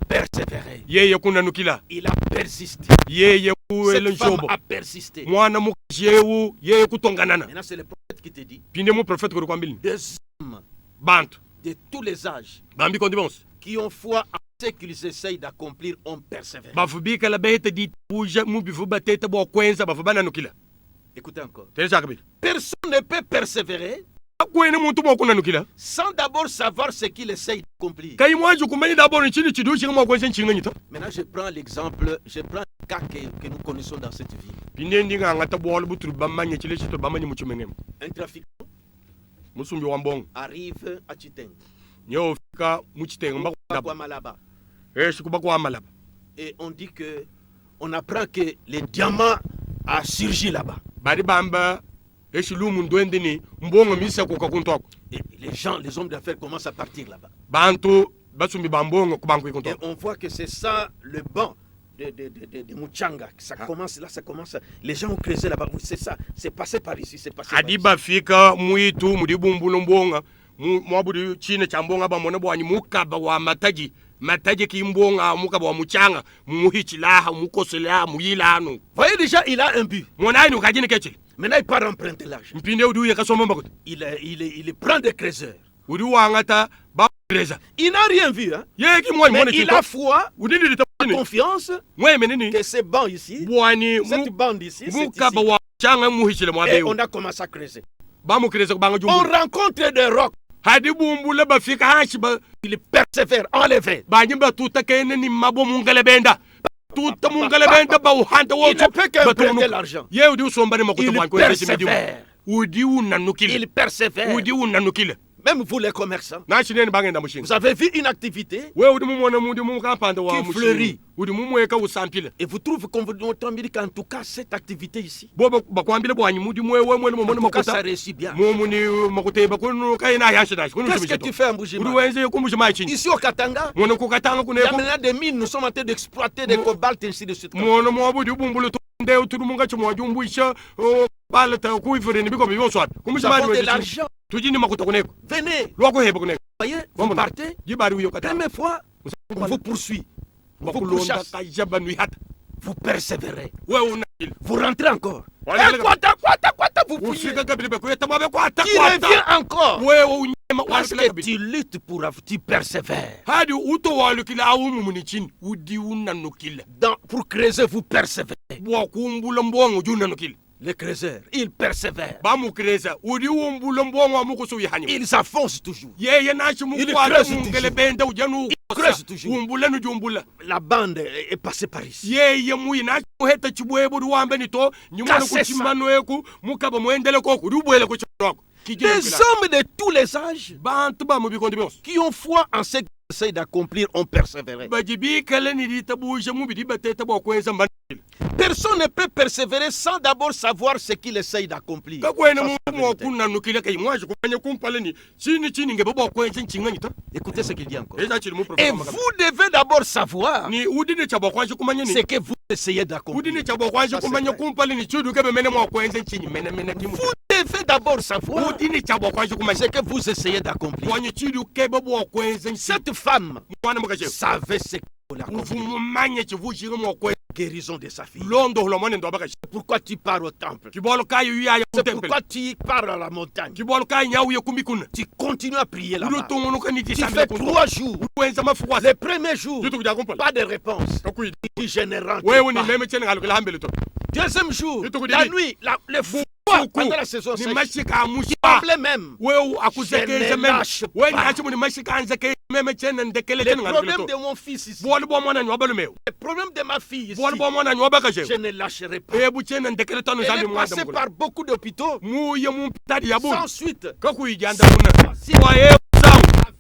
persévéré. Il a persisté. Cette femme a persisté. Maintenant c'est le prophète qui te dit. Des hommes de tous les âges qui ont foi en ce qu'ils essayent d'accomplir ont persévéré. Écoutez encore. Personne ne peut persévérer sans d'abord savoir ce qu'il essaye d'accomplir. Maintenant, je prends l'exemple, le cas que nous connaissons dans cette vie. Un trafiquant arrive à Chiteng. Et on dit que, on apprend que le diamant a surgi là-bas. Et les gens, les hommes d'affaires commencent à partir là-bas. Et on voit que c'est ça le banc de Muchanga. Ça commence là, ça commence. Les gens ont creusé là-bas. C'est ça, c'est passé par ici, c'est passé par ici. Voyez déjà, il a un but. Maintenant, il part emprunter l'argent. Il prend des creuseurs. Il n'a rien vu. Hein? Mais il a foi, confiance que ces bancs ici, cette bande ici, et on a commencé à creuser. On rencontre des rocs. Il persévère, enlevé. Il ne peut qu'emprunter l'argent. Il persévère. Même vous les commerçants, vous avez vu une activité qui fleurit. Et vous trouvez qu'en tout cas cette activité ici, ça réussit bien. Qu'est-ce que tu fais en Bujumbura? Ici au Katanga, il y a maintenant des mines, nous sommes en train d'exploiter des cobalt ainsi de suite. Vous avez de l'argent. Venez. Voyez, vous partez. Première fois, on vous poursuit. On vous pourchasse. Vous persévérez. Vous rentrez encore. Vous fuyez. Qui revient encore. Parce que tu luttes pour tu persévères. Pour creuser, vous persévérez. Les creuseurs, ils persévèrent. Ils s'enfoncent toujours. Ils creusent toujours. La bande est passée par ici. Des hommes de tous les âges qui ont foi en ce qu'ils essayent d'accomplir ont persévéré. Personne ne peut persévérer sans d'abord savoir ce qu'il essaye d'accomplir. Écoutez ce qu'il dit encore. Et vous devez d'abord savoir ce que vous essayez d'accomplir. Vous devez d'abord savoir ce que vous essayez d'accomplir. Cette femme savait ce qu'elle accomplit. Guérison de sa fille. Pourquoi tu pars au temple? C'est pourquoi tu pars à la montagne. Tu continues à prier là-bas. Tu fais 3 jours. Le premier jour, pas de réponse. Je ne rentre pas. Deuxième jour, la nuit, le fou. Pendant la saison sèche, il parlait même. Je ne lâche pas. Le problème de mon fils ici, le problème de ma fille ici, je ne lâcherai pas. Elle est passée par beaucoup d'hôpitaux sans suite.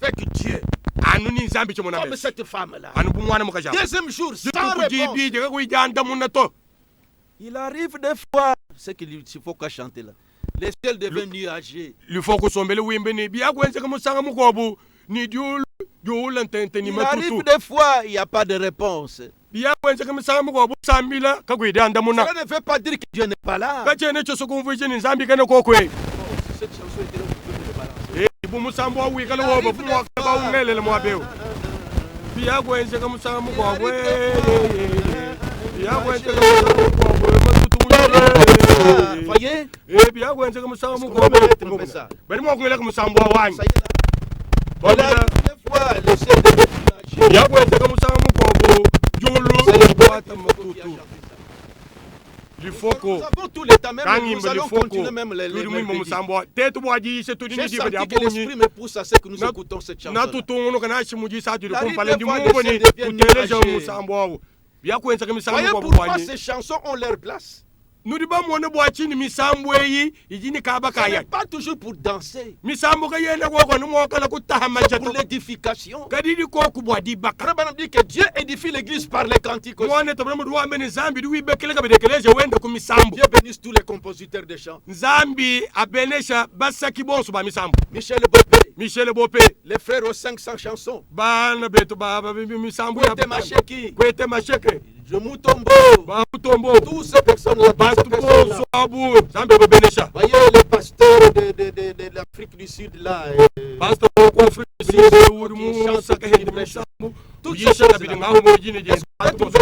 Avec Dieu. Comme cette femme-là. Deuxième jour, sans réponse. Il arrive des fois, c'est qu'il faut qu'à chanter là. Les ciels deviennent nuagés. Il arrive des fois, il n'y a pas de réponse. Cela ne veut pas dire que Dieu n'est pas là. Cette chanson voyez? Il faut que nous avons tout l'état même, nous allons continuer même les j'ai senti que l'esprit me pousse à ce que nous écoutons cette chanson. Voyez pourquoi ces chansons ont leur place. Ce n'est pas toujours pour danser. C'est pour l'édification. Dit que Dieu édifie l'église par les cantiques. Dieu bénisse tous les compositeurs de chants. Michel Bopé, les frères aux 500 chansons. Je Moutombo, tous ces personnes-là. Voyez les pasteurs de l'Afrique du Sud là. Toutes ces choses-là.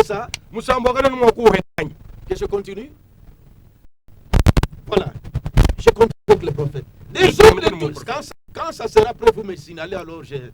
Ça. Que je continue? Voilà. Je continue avec le prophète. Des hommes de tous. Quand ça sera prêt, vous me signalez alors je.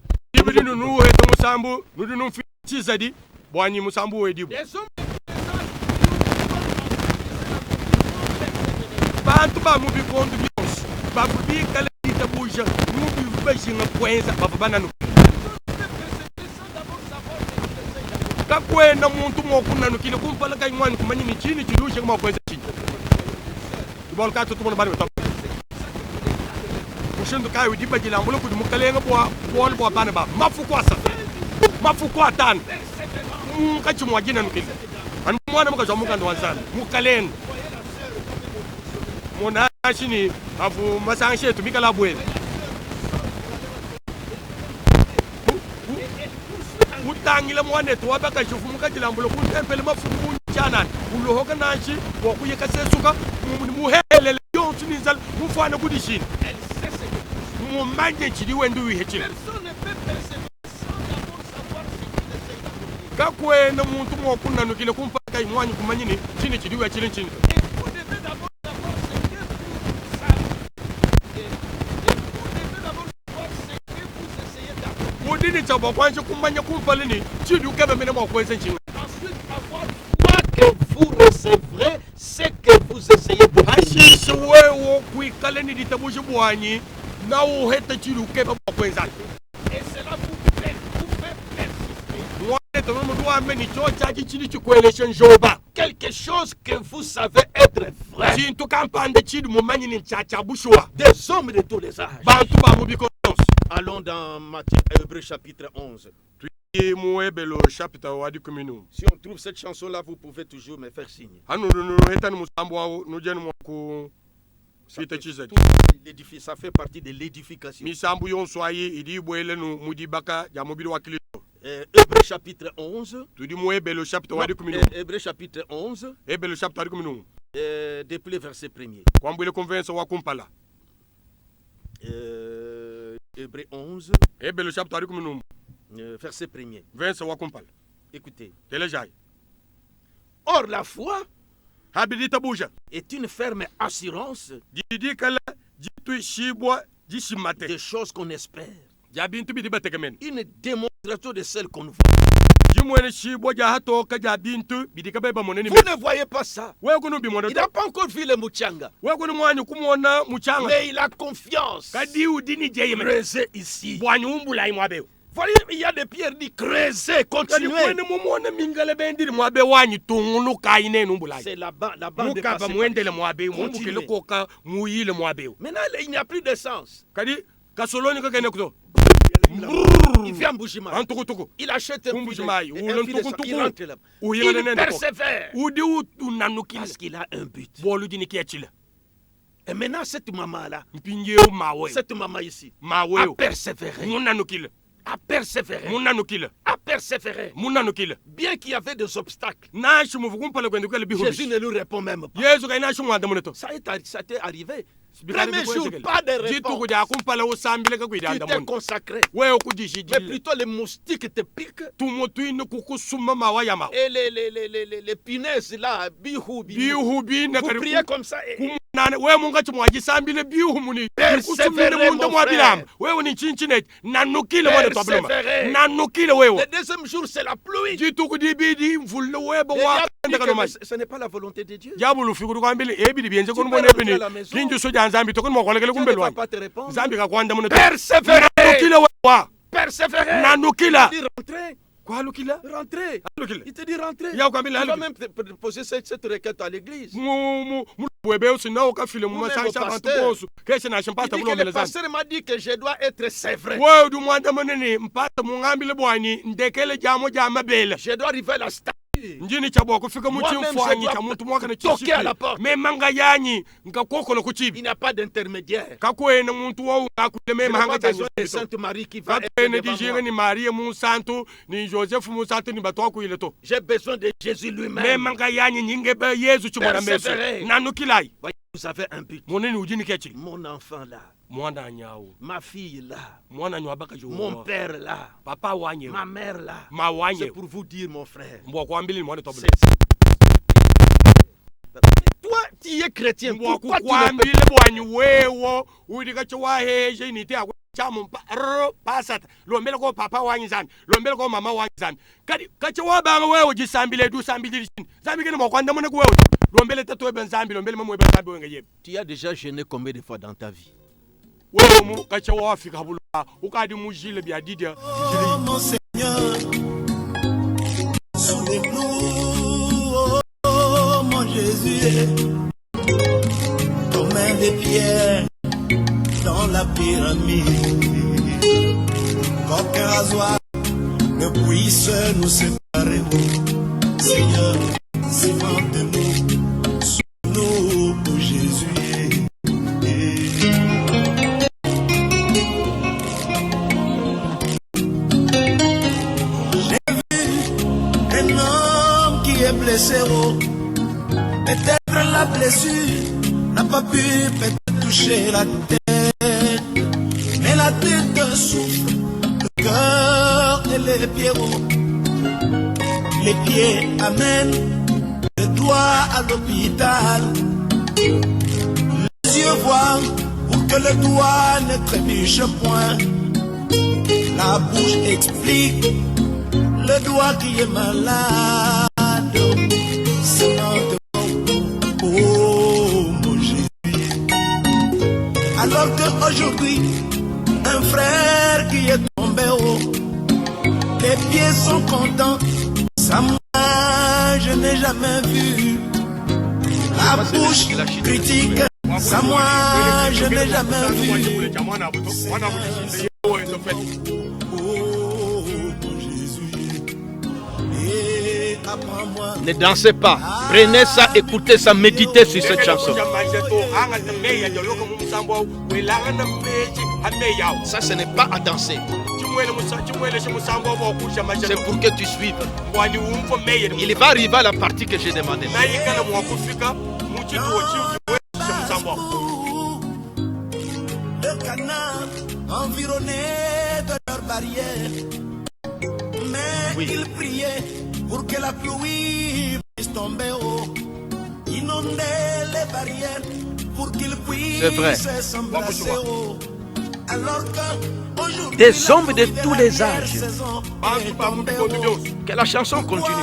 utangile mwane to wabaka shufumuka jilambulo kuntempele mafumu chana ulohoka nanchi wakuye kasesuka muhelele yonsu nizal mufana kudishini mumanje chidi wendu wihechile kakwe na muntu mwokuna nukile kumpaka imwanyi kumanyini chini chidi wechile chini Udini chabo kwanje kumanya kumpale ni chidu kebe mene mo kweze chinga. Ensuite, avoir foi que vous recevrez ce que vous essayez de Hashi shwe wo kuikale ni ditabushi bwanyi na wo heta chidu kebe mo kweze. Et cela vous fait persister. Mwale to mo duwa meni chocha chidu chikweleshe njoba. Quelque chose que vous savez être vrai. Chintu kampande chidu mumanyi ni chacha bushwa. Des hommes de tous les âges. Bantu ba mubiko. Allons dans Matthieu, Hébreux chapitre 11. Si on trouve cette chanson-là, vous pouvez toujours me faire signe. Ça fait partie de l'édification. Hébreux chapitre 11. Hébreux chapitre 11. Depuis le verset 1er. Hébreux 11. Verset 1er. Écoutez. Or, la foi est une ferme assurance des choses qu'on espère. Une démonstration de celles qu'on voit. Vous ne voyez pas ça. Il n'a pas encore vu le Muchanga. Mais il a confiance. Creusez ici. Voyez, il y a des pierres dit creusez, continuez. C'est là-bas, là-bas. Maintenant, il n'y a plus de sens. Il fait un bouchima. Il achète un bouchima. Il rentre là. Il persévère. Parce qu'il a un but. Et maintenant, cette maman-là, cette maman ici, a persévéré. A persévéré. A persévéré. Bien qu'il y avait des obstacles. Jésus ne lui répond même pas. Ça t'est arrivé. Premier jour, pas de réponse. Tu t'es consacré. Mais plutôt les moustiques te piquent. Et les punaises là, vous priez comme ça. Persévérez, mon frère. Le deuxième jour, c'est la pluie. Ce n'est pas la volonté de Dieu. Persévérez. Persévérez. Rentrez. Il te dit rentrez. Il va même poser cette requête à l'église. Le pasteur m'a dit que je dois être sévère. Je dois arriver à la stade. Njini chabo kufika mchimfwanyi cha mtu mwaka na toquer à la porte. Me manga yanyi ngakoko na kuchibi. Il n'y a pas d'intermédiaire. Kakwe na muntu wa ngakule mahanga besoin de Sainte Marie qui va être devant moi. Ni Marie mu santo ni Joseph mu santo ni batwa ku ile to. J'ai besoin de Jésus lui-même. Me manga yanyi nyinge be Yesu chimwana meso. Nanukilai. Vous avez un but. Mon enfant là. Ma fille là. Mon père là. Ma mère là. C'est pour vous dire, mon frère. Toi, tu es chrétien. Pourquoi tu lombele ko papa wanyi zami lombele ko mama wanyi zami kadi kachewa banga wewe jisambile du sambile zami kene mokwanda mona wewe lombele tato ben zambi lombele mamo ben zambi wenga yeb. Tu as déjà jeûné combien de fois dans ta vie? Wewe mu kachewa afika bulu ukadi mujile bia didia. Oh mon Seigneur, souvenez-nous, oh mon Jésus, comme un des pierres dans la pyramide, qu'aucun rasoir ne puisse nous séparer. Seigneur, cimente-nous, sauve-nous pour Jésus. J'ai vu un homme qui est blessé, peut-être la blessure n'a pas pu peut-être toucher la tête, mais la tête souffre, le cœur et les pieds les pieds amènent le doigt à l'hôpital, les yeux voient pour que le doigt ne trébuche point, La bouche explique, le doigt qui est malade. C'est notre oh mon Jésus. Alors qu'aujourd'hui, un frère qui est tombé haut, les pieds sont contents. Ça moi je n'ai jamais vu. La bouche critique. Ça moi je n'ai jamais vu. Oh mon Jésus. Et apprends-moi. Ne dansez pas. Prenez ça, écoutez ça, méditez sur cette chanson. Ça, ce n'est pas à danser. C'est pour que tu suives. Il va arriver à la partie que j'ai demandé. Le canard environné de leurs barrières. Mais ils priaient pour que la pluie puisse tomber haut. Inonder les barrières pour qu'ils puissent s'embrasser haut. Des hommes de tous les âges. Que la chanson continue.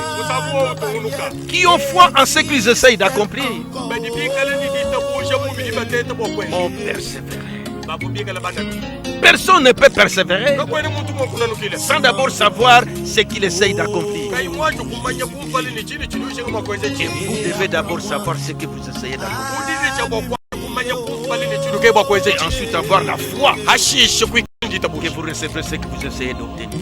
Qui ont foi en ce qu'ils essayent d'accomplir. Ont persévéré. Personne ne peut persévérer sans d'abord savoir ce qu'il essaye d'accomplir. Et vous devez d'abord savoir ce que vous essayez d'accomplir. Et ensuite avoir la foi que vous recevrez ce que vous essayez d'obtenir. Et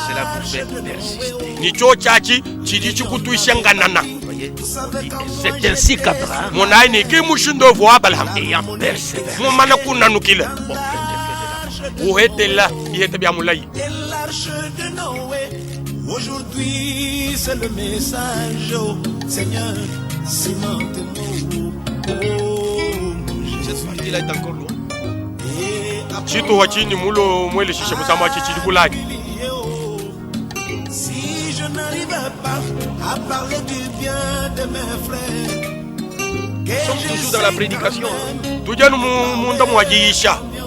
cela vous fait persister. C'est ainsi qu'Abraham, ayant persévéré, aujourd'hui, c'est le message au Seigneur. Cette partie-là est encore loin. Si je n'arrivais pas à parler du bien de mes frères, nous sommes toujours dans la prédication.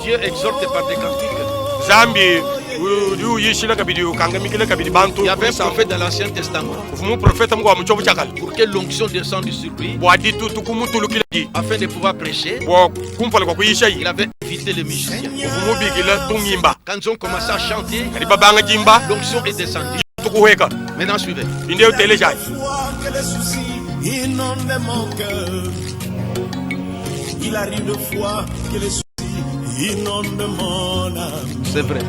Dieu exhorte par des cantiques. Il y avait un prophète dans l'Ancien Testament pour que l'onction descende sur lui afin de pouvoir prêcher. Il avait invité les musiciens. Quand ils ont commencé à chanter, l'onction est descendue. Maintenant suivez. Il arrive de fois que les soucis inondent mon âme. C'est vrai.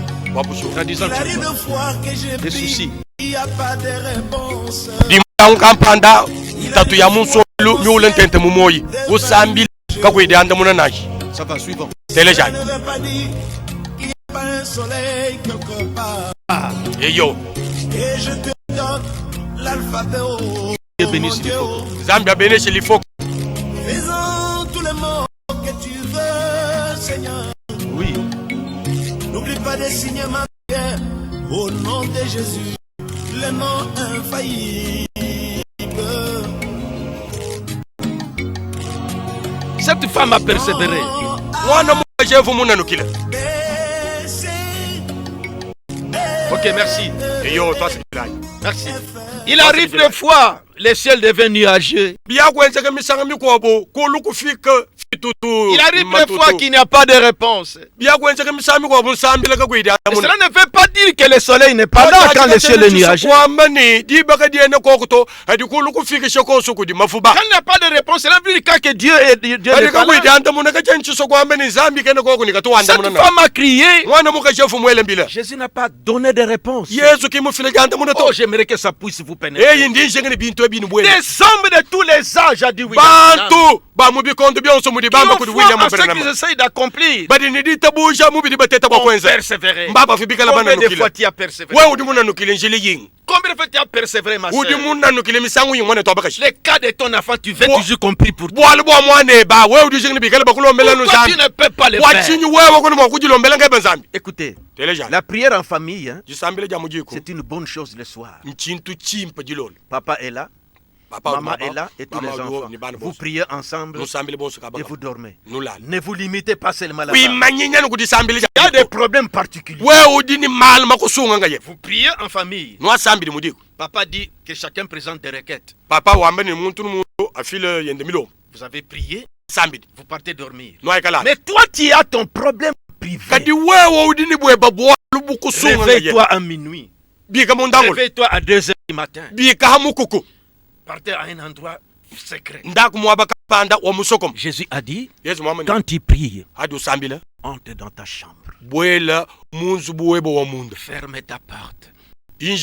Traduisant les soucis. Il n'y a pas de réponse. Ça va, suivant. Il n'y a pas un soleil quelque part. Et yo. Et je te donne l'alphabet. Dieu bénisse les faux. Zambia bénisse les faux. Faisons tous les mots que tu veux, Seigneur. Oui. N'oublie pas de signer ma prière au nom de Jésus, le nom infaillible. Cette femme a persévéré. Ok, merci. Et yo, toi, c'est merci. Il arrive des fois, les ciels deviennent nuageux. Il arrive des fois qu'il n'y a pas de réponse. Cela ne veut pas dire que le soleil n'est pas là quand le ciel est nuageux. Quand il n'y a pas de réponse, cela veut dire que Dieu est là. Cette femme a crié. Jésus n'a pas donné de réponse. Oh, j'aimerais que ça puisse vous pénétrer. Des hommes de tous les âges, a dit oui. Qui ont foi en ce qu'ils essayent d'accomplir. Persévérer. Combien de fois tu as persévéré? Combien de fois tu as persévéré, ma soeur? Le cas de ton enfant, tu veux toujours compris pour toi. Pourquoi tu ne peux pas le faire? Écoutez, la prière en famille, hein, c'est une bonne chose le soir. Papa est là. Maman est là et tous les enfants. Vous priez ensemble et vous dormez. Ne vous limitez pas seulement là-bas. Il y a des problèmes particuliers. Vous priez en famille. Papa dit que chacun présente des requêtes. Vous avez prié. Vous partez dormir. Mais toi, tu as ton problème privé. Réveille-toi à minuit. Réveille-toi à 2h du matin. Partez à un endroit secret. Jésus a dit, quand tu pries, entre dans ta chambre. Ferme ta porte. Et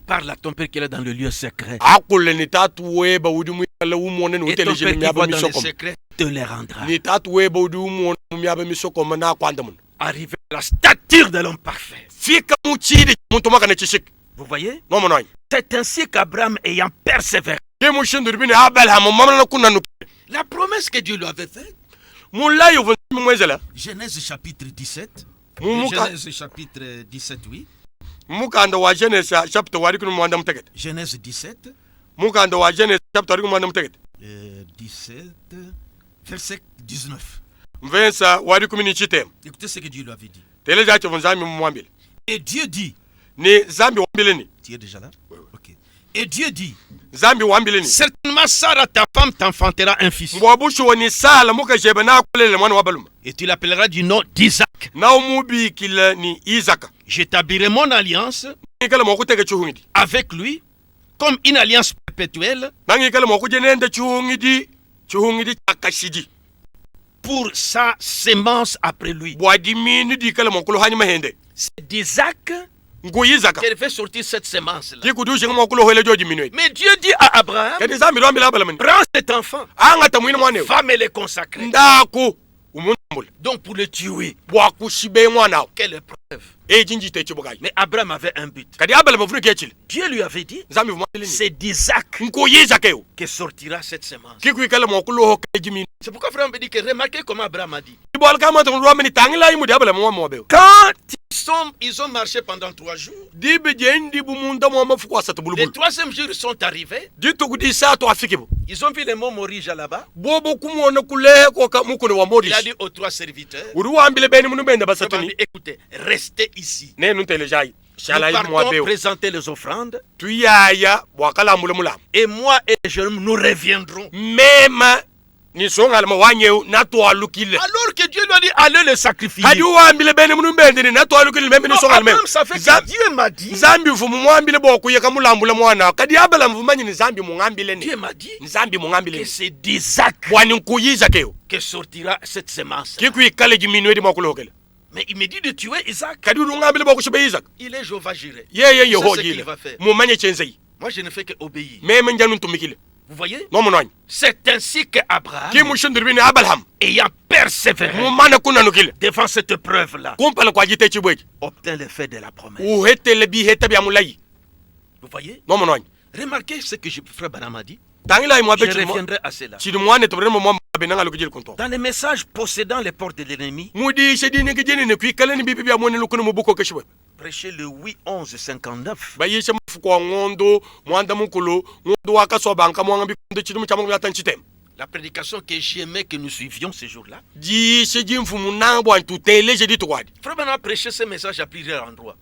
parle à ton Père qui est dans le lieu secret. Et ton Père qui voit dans le secret te les rendra. Arriver à la stature de l'homme parfait. Vous voyez? C'est ainsi qu'Abraham ayant persévéré. La promesse que Dieu lui avait faite. Genèse chapitre 17. Genèse chapitre 17, oui. Genèse 17. 17, verset 19. Écoutez ce que Dieu lui avait dit. Et Dieu dit. Tu es déjà là? Ok. Et Dieu dit. Certainement Sarah ta femme t'enfantera un fils. Et tu l'appelleras du nom d'Isaac. J'établirai mon alliance avec lui comme une alliance perpétuelle pour sa sémence après lui. C'est d'Isaac qu'elle fait sortir cette sémence-là. Mais Dieu dit à Abraham, prends cet enfant, va me le consacrer. Donc pour le tuer. Quelle épreuve. Mais Abraham avait un but. Dieu lui avait dit, c'est d'Isaac que sortira cette sémence. C'est pourquoi frère me dit que remarquez comment Abraham a dit. Quand ils ont marché pendant 3 jours, le 3e jour ils sont arrivés. Ils ont vu les mots Morija là-bas. Il a dit aux 3 serviteurs, écoutez, restez ici. Nous partons présenter les offrandes. Et moi et les jeunes, nous reviendrons. Alors que Dieu lui a dit, allez le sacrifier. Non, Abraham, ça fait que Dieu m'a dit. Dieu m'a dit que c'est d'Isaac que sortira cette sémence. Mais il me dit de tuer Isaac. Il est Jéhovah Jireh. C'est ce qu'il va faire. Moi, je ne fais qu'obéir. Vous voyez? C'est ainsi qu'Abraham, ayant persévéré devant cette preuve-là, obtint l'effet de la promesse. Vous voyez? Remarquez ce que frère Branham a dit. Je reviendrai à cela. Dans les messages possédant les portes de l'ennemi, prêchez le 8-11-59. La prédication que j'aimais que nous suivions ce jour-là. Frère Branham a prêché ce message à plusieurs endroits.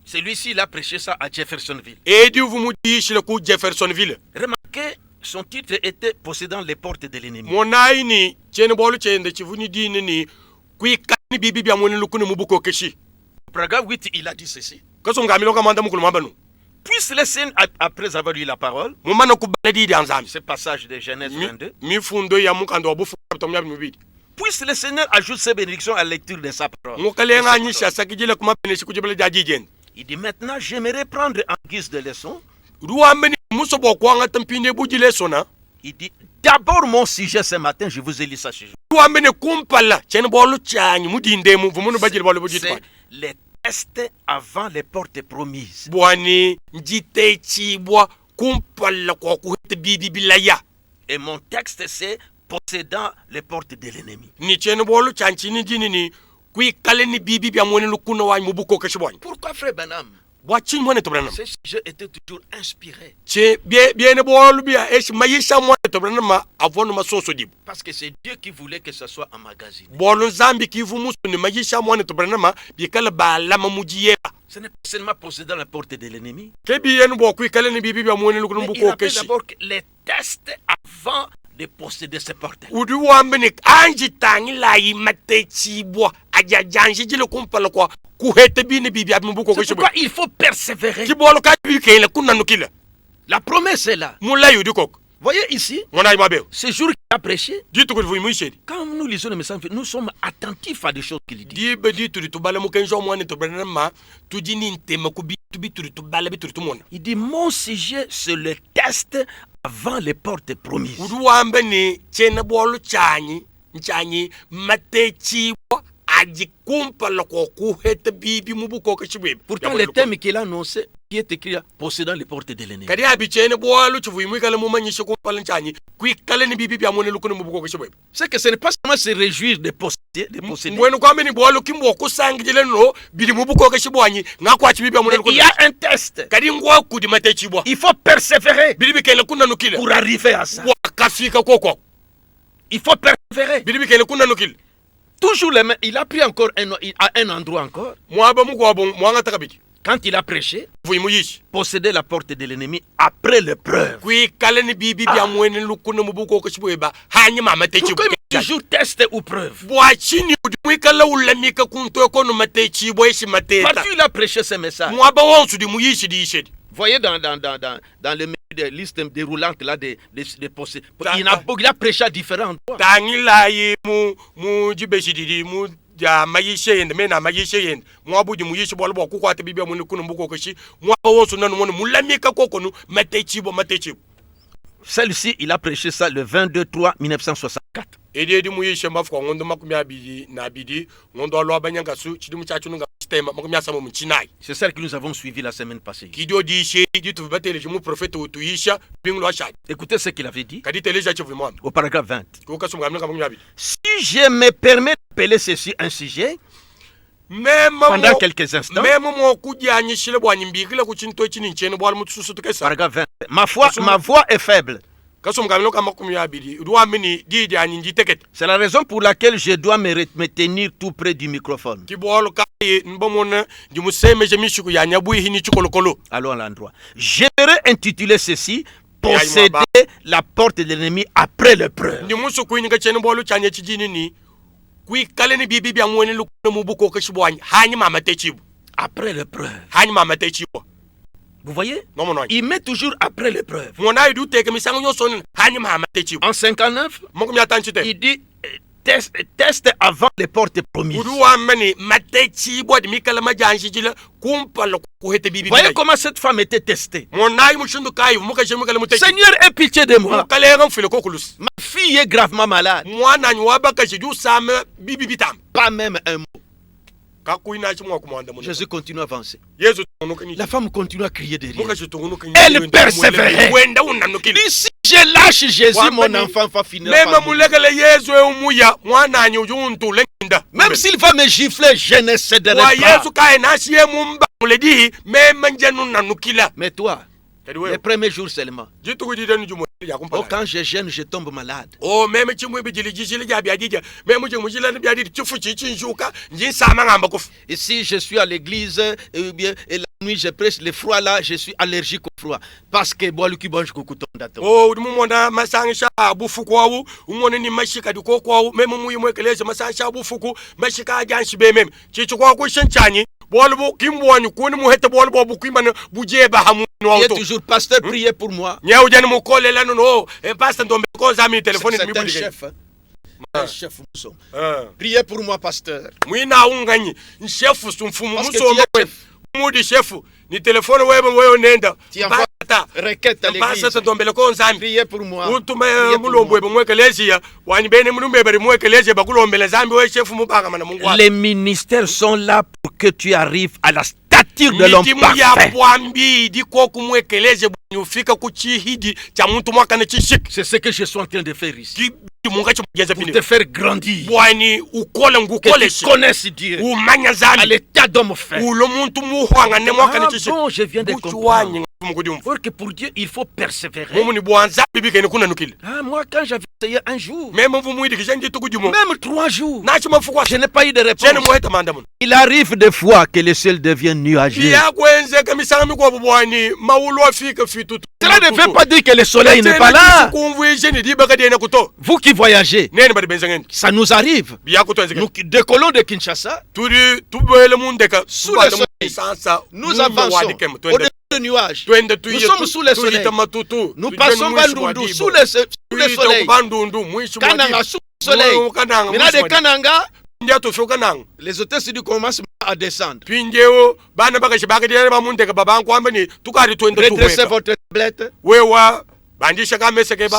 Celui-ci, il a prêché ça à Jeffersonville. Remarquez, son titre était possédant les portes de l'ennemi. Paragraphe 8, il a dit ceci. Puisse les saints, après avoir lu la parole, ce passage de Genèse 22, puisse le Seigneur ajouter ses bénédictions à la lecture de sa parole. Il dit maintenant, j'aimerais prendre en guise de leçon. Il dit, d'abord mon sujet ce matin, je vous ai lu ça ce jour. C'est les tests avant les portes promises. Et mon texte c'est possédant les portes de l'ennemi. Pourquoi frère Branham Ces sujets étaient toujours inspirés. Parce que c'est Dieu qui voulait que ça soit emmagasiné. Ce n'est pas seulement procéder dans la porte de l'ennemi. Il appelle d'abord les tests avant de posséder ces portes. C'est pourquoi il faut persévérer. La promesse est là. Voyez ici, ce jour qu'il a prêché, quand nous lisons le message, nous sommes attentifs à des choses qu'il dit. Il dit, mon sujet, c'est le test avant les portes promises. Pourtant, le thème qu'il a annoncé, qui est écrit là, possédant les portes de l'ennemi. C'est que ce n'est pas seulement se réjouir de posséder, il y a un test. Il faut persévérer pour arriver à ça. Il faut persévérer. Toujours les mêmes. Il a pris encore à un endroit encore. Quand il a prêché, posséder la porte de l'ennemi après l'épreuve. Pourquoi toujours test ou preuve? Partout il a prêché ce message. Voyez dans le milieu des listes déroulantes là de posséder. Il a prêché à différents endroits. Celle-ci, il a prêché ça le 22/3/1964. C'est celle que nous avons suivie la semaine passée. Écoutez ce qu'il avait dit au paragraphe 20. Si je me permets d'appeler ceci un sujet, pendant quelques instants, paragraphe 20, ma voix est faible. C'est la raison pour laquelle je dois me tenir tout près du microphone. Allons à l'endroit. J'aimerais intituler ceci posséder la porte de l'ennemi après l'épreuve. Après l'épreuve. Vous voyez? Il met toujours après l'épreuve. En 59, il dit test avant les portes promises. Voyez comment cette femme était testée. Seigneur, aie pitié de moi. Ma fille est gravement malade. Pas même un mot. Jésus continue à avancer. La femme continue à crier derrière. Elle persévérait. Si je lâche Jésus, mon enfant va finir par mourir. Même s'il va me gifler, je ne céderai pas. Mais toi, les premiers jours seulement. Oh, quand je gêne, je tombe malade. Et si je suis à l'église, et la nuit je prêche, le froid là, je suis allergique au froid. Parce que moi, le cubon, je coucou ton dato. Il est toujours pasteur, priez pour moi. C'est un chef. Un chef, nous sommes. Priez pour moi, pasteur. Ni telefone wewe nenda mpata requête à l'église. Priez pour moi. Utume mulombo ebe mwekelesia wani bene mulumbe bari mwekelesia bakulombela zambi we chef mubanga mana Mungu. Les ministères sont là pour que tu arrives à la stature de l'homme parfait. C'est ce que je suis en train de faire ici. pour te faire grandir, que tu connaisses Dieu à l'état d'homme fait. Bon, je viens de comprendre. Pour Dieu, il faut persévérer. Moi, quand j'avais essayé un jour, même 3 jours, je n'ai pas eu de réponse. Il arrive des fois que le ciel devient nuageux. Cela ne veut pas dire que le soleil n'est pas là. Vous qui voyagez, ça nous arrive. Nous décollons de Kinshasa, sous le soleil, nous avançons au-dessus des nuages. Nous sommes sous le soleil. Nous passons Bandundu sous le soleil. Kananga sous le soleil. Maintenant de Kananga, les hôtels du commencent à descendre. Redressez votre tablette.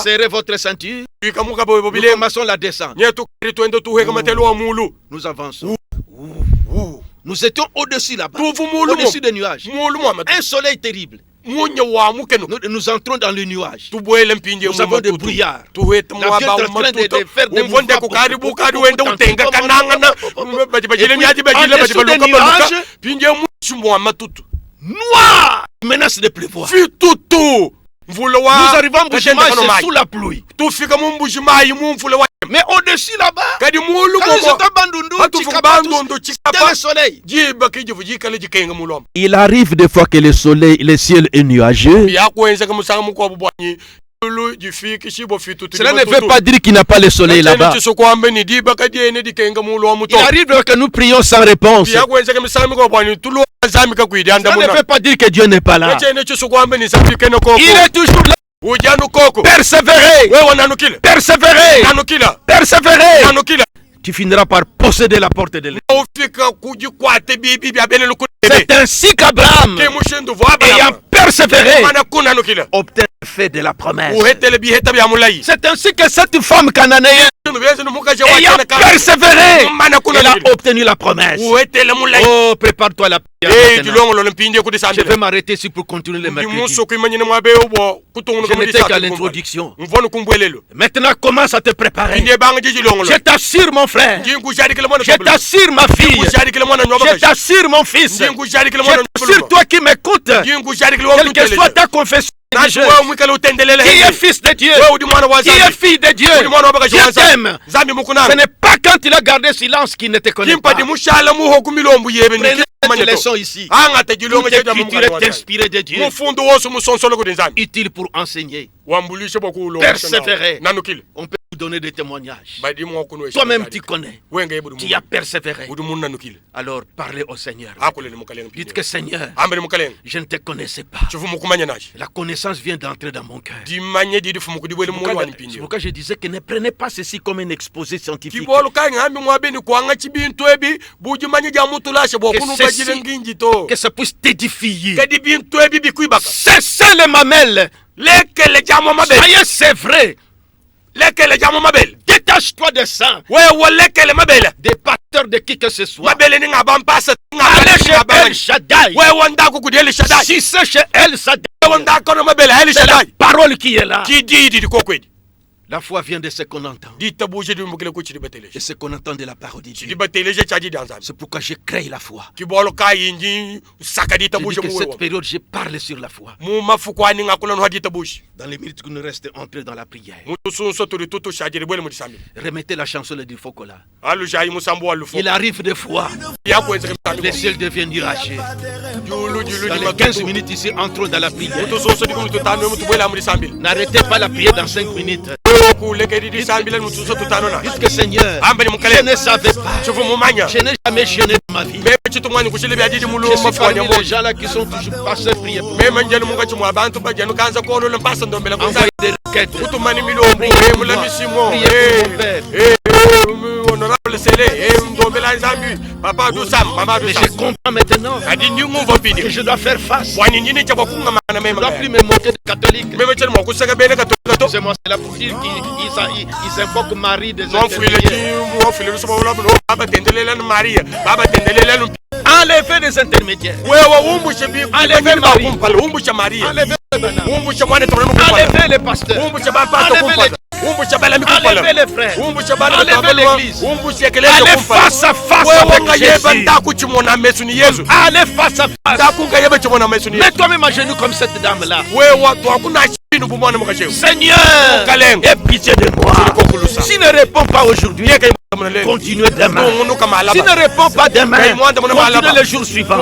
Serrez votre ceinture. Nous commençons la descente. Nous avançons. Nous étions au-dessus là-bas, au-dessus des nuages. Un soleil terrible. Nous entrons dans le nuage. Nous avons des brouillards. L'avion est en train de faire des mouvements. Noir, menace de pleuvoir. Nous arrivons à Mbujimayi, c'est sous la pluie. Mais au-dessus là-bas, quand ils sont à Bandundu, c'était le soleil. Il arrive des fois que le ciel est nuageux. Cela ne veut pas dire qu'il n'y a pas le soleil là-bas. Il arrive que nous prions sans réponse. Cela ne veut pas dire que Dieu n'est pas là. Il est toujours là. Persévérer. Persévérer. Tu finiras par posséder la porte de l'éternel. C'est ainsi qu'Abraham, ayant persévéré, obtient le fait de la promesse. C'est ainsi que cette femme cananéenne, ayant persévéré, elle a obtenu la promesse. Oh, prépare-toi à la prière. Je vais m'arrêter ici pour continuer le mercredi. Je n'étais qu'à l'introduction. Maintenant, commence à te préparer. Je t'assure, mon frère. Je t'assure, ma fille. Je t'assure, mon fils. Je t'assure, toi qui m'écoutes. Quelle que soit ta confession, qui est fils de Dieu, qui est fille de Dieu, je t'aime. Ce n'est pas quand il a gardé silence qu'il ne te connaît pas. Prenez cette leçon ici. Toute écriture est inspirée de Dieu, utile pour enseigner, persévérer. On peut vous donner des témoignages. Toi-même tu connais. Tu as persévéré. Alors parlez au Seigneur. Dites que Seigneur, je ne te connaissais pas. La connaissance vient d'entrer dans mon cœur. C'est pourquoi je disais que ne prenez pas ceci comme un exposé scientifique. Que ça puisse t'édifier. Cessez les mamelles. Soyez sévrés. Détache-toi de ça. Des pasteurs de qui que ce soit. Allez chez El Shaddai. Si c'est chez El Shaddai, la parole qui est là. La foi vient de ce qu'on entend. Et ce qu'on entend de la parole de Dieu. C'est pourquoi je crée la foi. Je dis que cette période, je parle sur la foi. Dans les minutes qui nous restent, entrez dans la prière. Remettez la chanson de Fokola. Il arrive des fois, le ciel devient nuageux. Dans les 15 minutes ici, entrons dans la prière. N'arrêtez pas la prière dans 5 minutes. Dites que Seigneur, je ne savais pas. Je n'ai jamais jeûné de ma vie. Je suis parmi les gens là qui sont toujours passés prier pour moi. Envoyez des requêtes. Priez pour mon père. Mais je comprends maintenant que je dois faire face. Je ne dois plus me moquer de catholiques. C'est moi, c'est là pour dire qu'ils invoquent Marie des intermédiaires. Enlevez les intermédiaires. Enlevez Marie. Enlevez les pasteurs. Enlevez les Enlevez les frères. Enlevez l'église. Allez face à face avec Jésus. Allez face à face. Mets toi-même à genoux comme cette dame-là. Seigneur, aie pitié de moi. S'il ne répond pas aujourd'hui, continuez demain. S'il ne répond pas demain, continuez le jour suivant.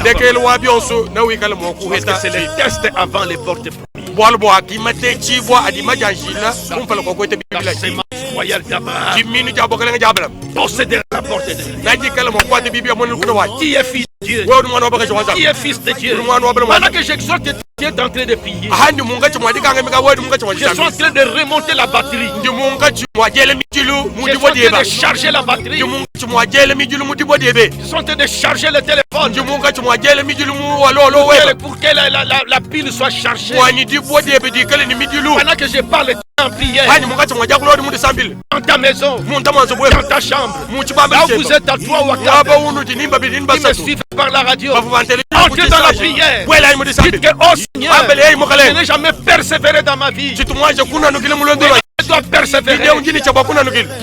Parce que c'est le test avant les portes premières. La sémence royale d'Abraham possédera la porte de Dieu. Qui est fils de Dieu? Qui est fils de Dieu? Pendant que j'exhorte, tu es en train de prier. Je suis en train de remonter la batterie. Je suis en train de charger la batterie. Je suis en train de charger le téléphone. Pour que la pile soit chargée. Pendant que je parle en prière, dans ta maison, dans ta chambre, là où vous êtes à 3 ou à 4, qui me suivent par la radio, entrez dans la prière. Dites que, oh Seigneur, je n'ai jamais persévéré dans ma vie. Je dois persévérer.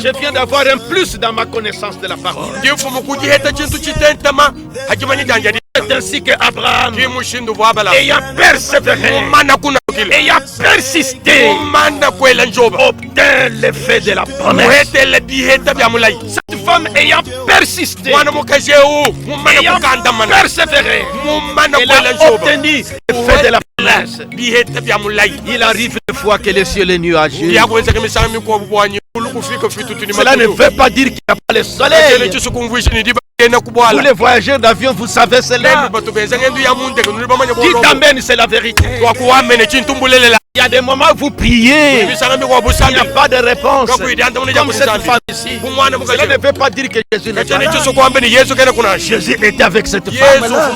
Je viens d'avoir un plus dans ma connaissance de la parole. C'est ainsi que Abraham, ayant persévéré, ayant persisté, obtint l'effet de la promesse. Cette femme ayant persisté, ayant persévéré, elle a obtenu l'effet de la promesse. Il arrive une fois que les cieux et les nuages. Cela ne veut pas dire qu'il n'y a pas le soleil. Vous les voyageurs d'avion, vous savez cela. Dites amen, c'est la vérité. Il y a des moments où vous priez, il n'y a pas de réponse. Comme cette femme ici. Cela ne veut pas dire que Jésus n'est pas là. Jésus était avec cette femme-là.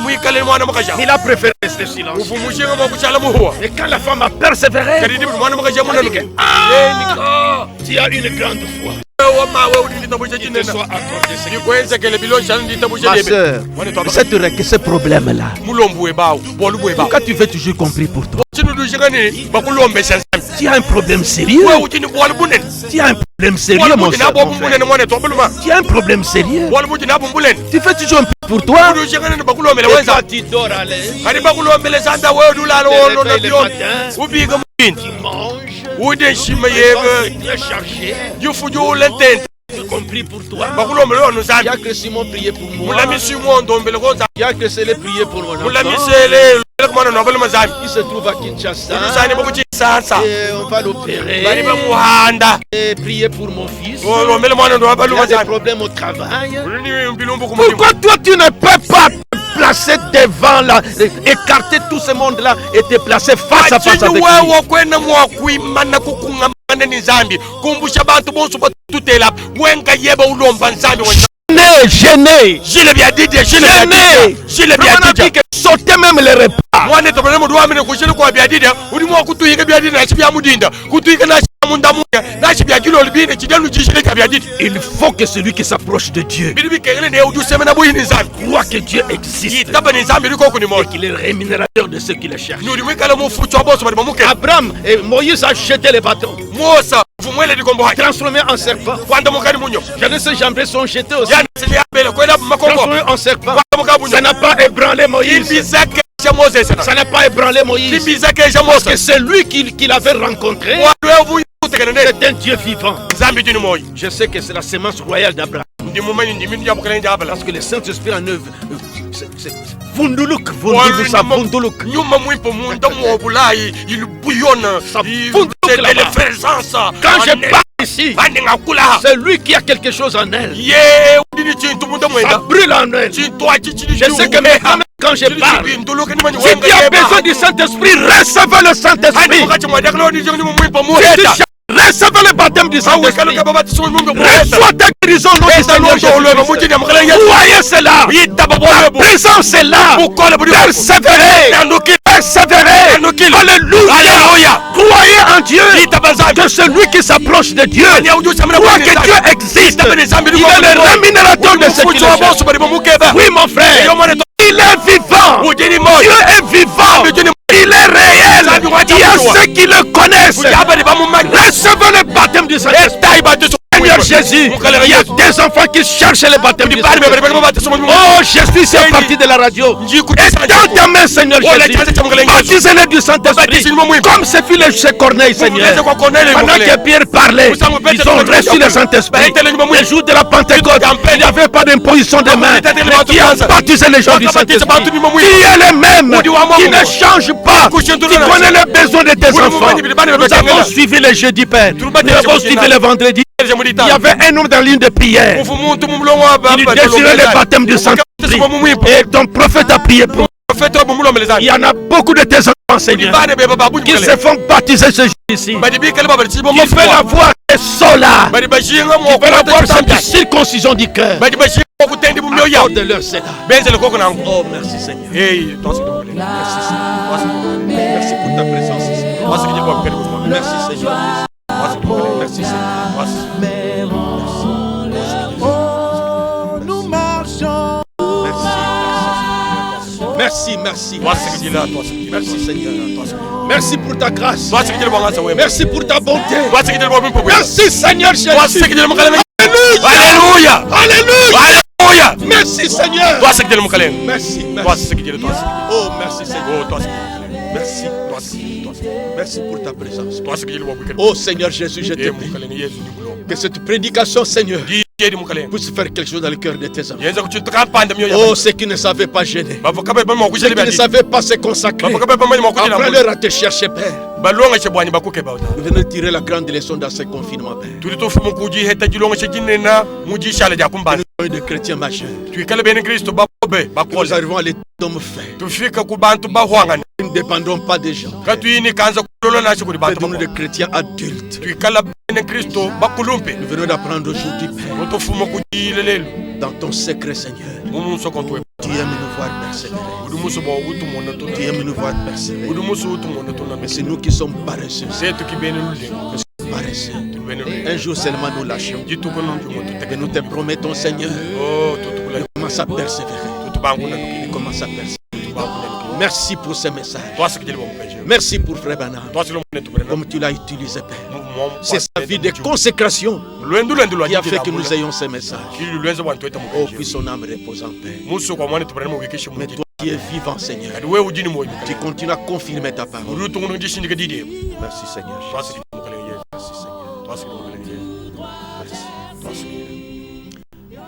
Il a préféré rester silence. Et quand la femme a persévéré, elle dit que, tu as une grande foi. Qu'il te soit accordé. Ma soeur, ce problème-là, pourquoi tu veux toujours compris pour toi? Tu as un problème sérieux. Tu as un problème sérieux, mon frère. Tu as un problème sérieux. Tu fais toujours un peu pour toi. Et toi, tu dors à l'aise. Tu manges. Tu es chargé. J'ai compris pour toi. Il y a que Simon priait pour moi. Il y a que Célé priait pour mon enfant. Il se trouve à Kinshasa. Et on va l'opérer. Et prier pour mon fils. Il y a des problèmes au travail. Pourquoi toi tu ne peux pas te placer devant là, écarter tout ce monde là et te placer face à face avec lui? Gêné. Je l'ai bien dit. Sauter même les repas. Il faut que celui qui s'approche de Dieu croit que Dieu existe et qu'il est le rémunérateur de ceux qui le cherchent. Abraham et Moïse a jeté les bâtons, transformé en serpent. Janus et Jambé sont jetés aussi, transformés en serpent. Ça n'a pas ébranlé Moïse. Ça n'a pas ébranlé Moïse. Parce que c'est lui qu'il avait rencontré. C'est un Dieu vivant. Je sais que c'est la sémence royale d'Abraham. Parce que le Saint-Esprit en œuvre, c'est Vunduluk. Il bouillonne. Ça Vunduluk là-bas. Quand je parle ici, c'est lui qui a quelque chose en elle. Ça brûle en elle. Je sais que maintenant, quand je parle, si tu as besoin du Saint-Esprit, recevez le Saint-Esprit. Recevez le baptême du Saint-Esprit. Reçois ta guérison au nom du Seigneur Jésus. Croyez cela. La présence est là. Persévérez. Alléluia. Croyez en Dieu. Que celui qui s'approche de Dieu croit que Dieu existe. Il est le rémunérateur de ce qu'il est. Oui, mon frère. Il est vivant. Dieu est vivant. Il est réel. Il a ceux qui le connaissent, recevez le baptême du Saint-Esprit. Seigneur Jésus, il y a des enfants qui cherchent le baptême du Saint-Esprit. Oh Jésus, c'est parti de la radio. Et dans ta main, Seigneur Jésus, baptisez-les du Saint-Esprit, comme ce fut le chez Corneille, Seigneur. Pendant que Pierre parlait, ils ont reçu le Saint-Esprit. Le jour de la Pentecôte, il n'y avait pas d'imposition de main, mais qui a baptisé les gens du Saint-Esprit. Qui est le même, qui ne change pas, qui connaît les besoins de tes enfants. Nous avons suivi le jeudi, Père. Nous avons suivi le vendredi. Il y avait un homme dans l'une de prière. Il désirait le baptême du Saint-Esprit. Et ton prophète a prié pour. Il y en a beaucoup de tes enfants, Seigneur, qui se font baptiser ce jour ici. Qui veulent avoir des solas. Qui veulent avoir cette circoncision du cœur. Accorde-leur cela. Oh, merci Seigneur. Merci Seigneur. Merci pour ta présence ici. Merci Seigneur. Merci Seigneur. Oh, nous marchons. Merci. Merci Seigneur. Merci pour ta grâce. Merci pour ta bonté. Merci Seigneur Jésus. Alléluia. Alléluia. Merci Seigneur. Merci. Oh, merci Seigneur. Merci pour ta présence. Oh Seigneur Jésus, je te prie que cette prédication, Seigneur, puisse faire quelque chose dans le cœur de tes enfants. Oh, ceux qui ne savaient pas gêner, ceux qui ne savaient pas se consacrer, apprends-leur à te chercher, Père. Nous venons tirer la grande leçon dans ce confinement, Père. Nous de chrétiens majeurs. Nous arrivons à l'état d'homme fait. Nous ne dépendons pas des gens. Nous de chrétiens adultes. Nous venons d'apprendre aujourd'hui, Père, dans ton secret, Seigneur. Tu aimes nous voir persévérer. Tu aimes nous voir persévérer. Mais c'est nous qui sommes paresseux. Un jour seulement nous lâchons. Et nous te promettons, Seigneur, de commencer à persévérer. De commencer à persévérer. Merci pour ce message. Merci pour Frère Branham. Comme tu l'as utilisé, Père. C'est sa vie de consécration qui a fait que nous ayons ce message. Oh, puis son âme repose en paix. Mais toi qui es vivant, Seigneur, tu continues à confirmer ta parole. Merci, Seigneur.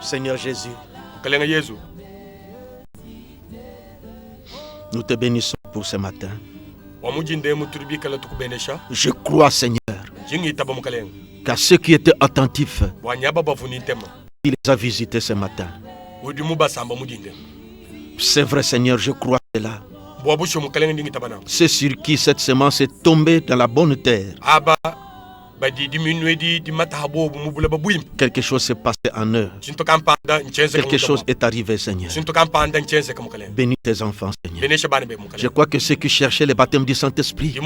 Seigneur Jésus, nous te bénissons pour ce matin. Je crois, Seigneur, qu'à ceux qui étaient attentifs, il les a visités ce matin. C'est vrai, Seigneur, je crois cela. C'est sur qui cette semence est tombée dans la bonne terre. Quelque chose s'est passé en eux. Quelque chose est arrivé, Seigneur. Bénis tes enfants, Seigneur. Je crois que ceux qui cherchaient le baptême du Saint-Esprit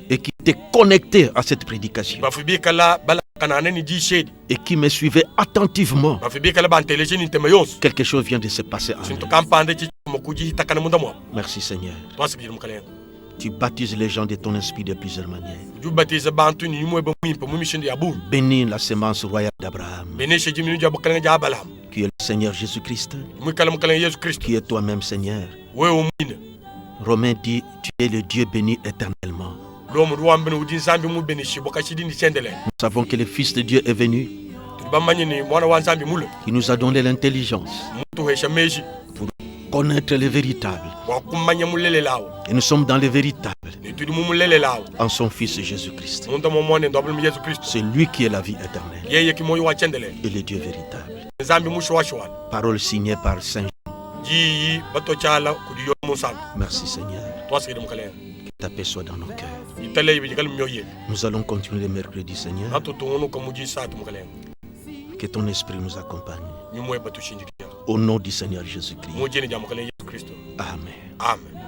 et qui étaient connectés à cette prédication et qui me suivaient attentivement, quelque chose vient de se passer en eux. Merci, Seigneur. Tu baptises les gens de ton esprit de plusieurs manières. Bénis la semence royale d'Abraham, qui est le Seigneur Jésus-Christ, qui est toi-même, Seigneur. Romains dit, tu es le Dieu béni éternellement. Nous savons que le Fils de Dieu est venu. Il nous a donné l'intelligence pour connaître le véritable. Et nous sommes dans le véritable en son Fils Jésus-Christ. C'est lui qui est la vie éternelle et le Dieu véritable. Parole signée par Saint Jean. Merci, Seigneur. Que ta paix soit dans nos cœurs. Nous allons continuer le mercredi, Seigneur. Que ton esprit nous accompagne. Au nom du Seigneur Jésus-Christ. Amen. Amen.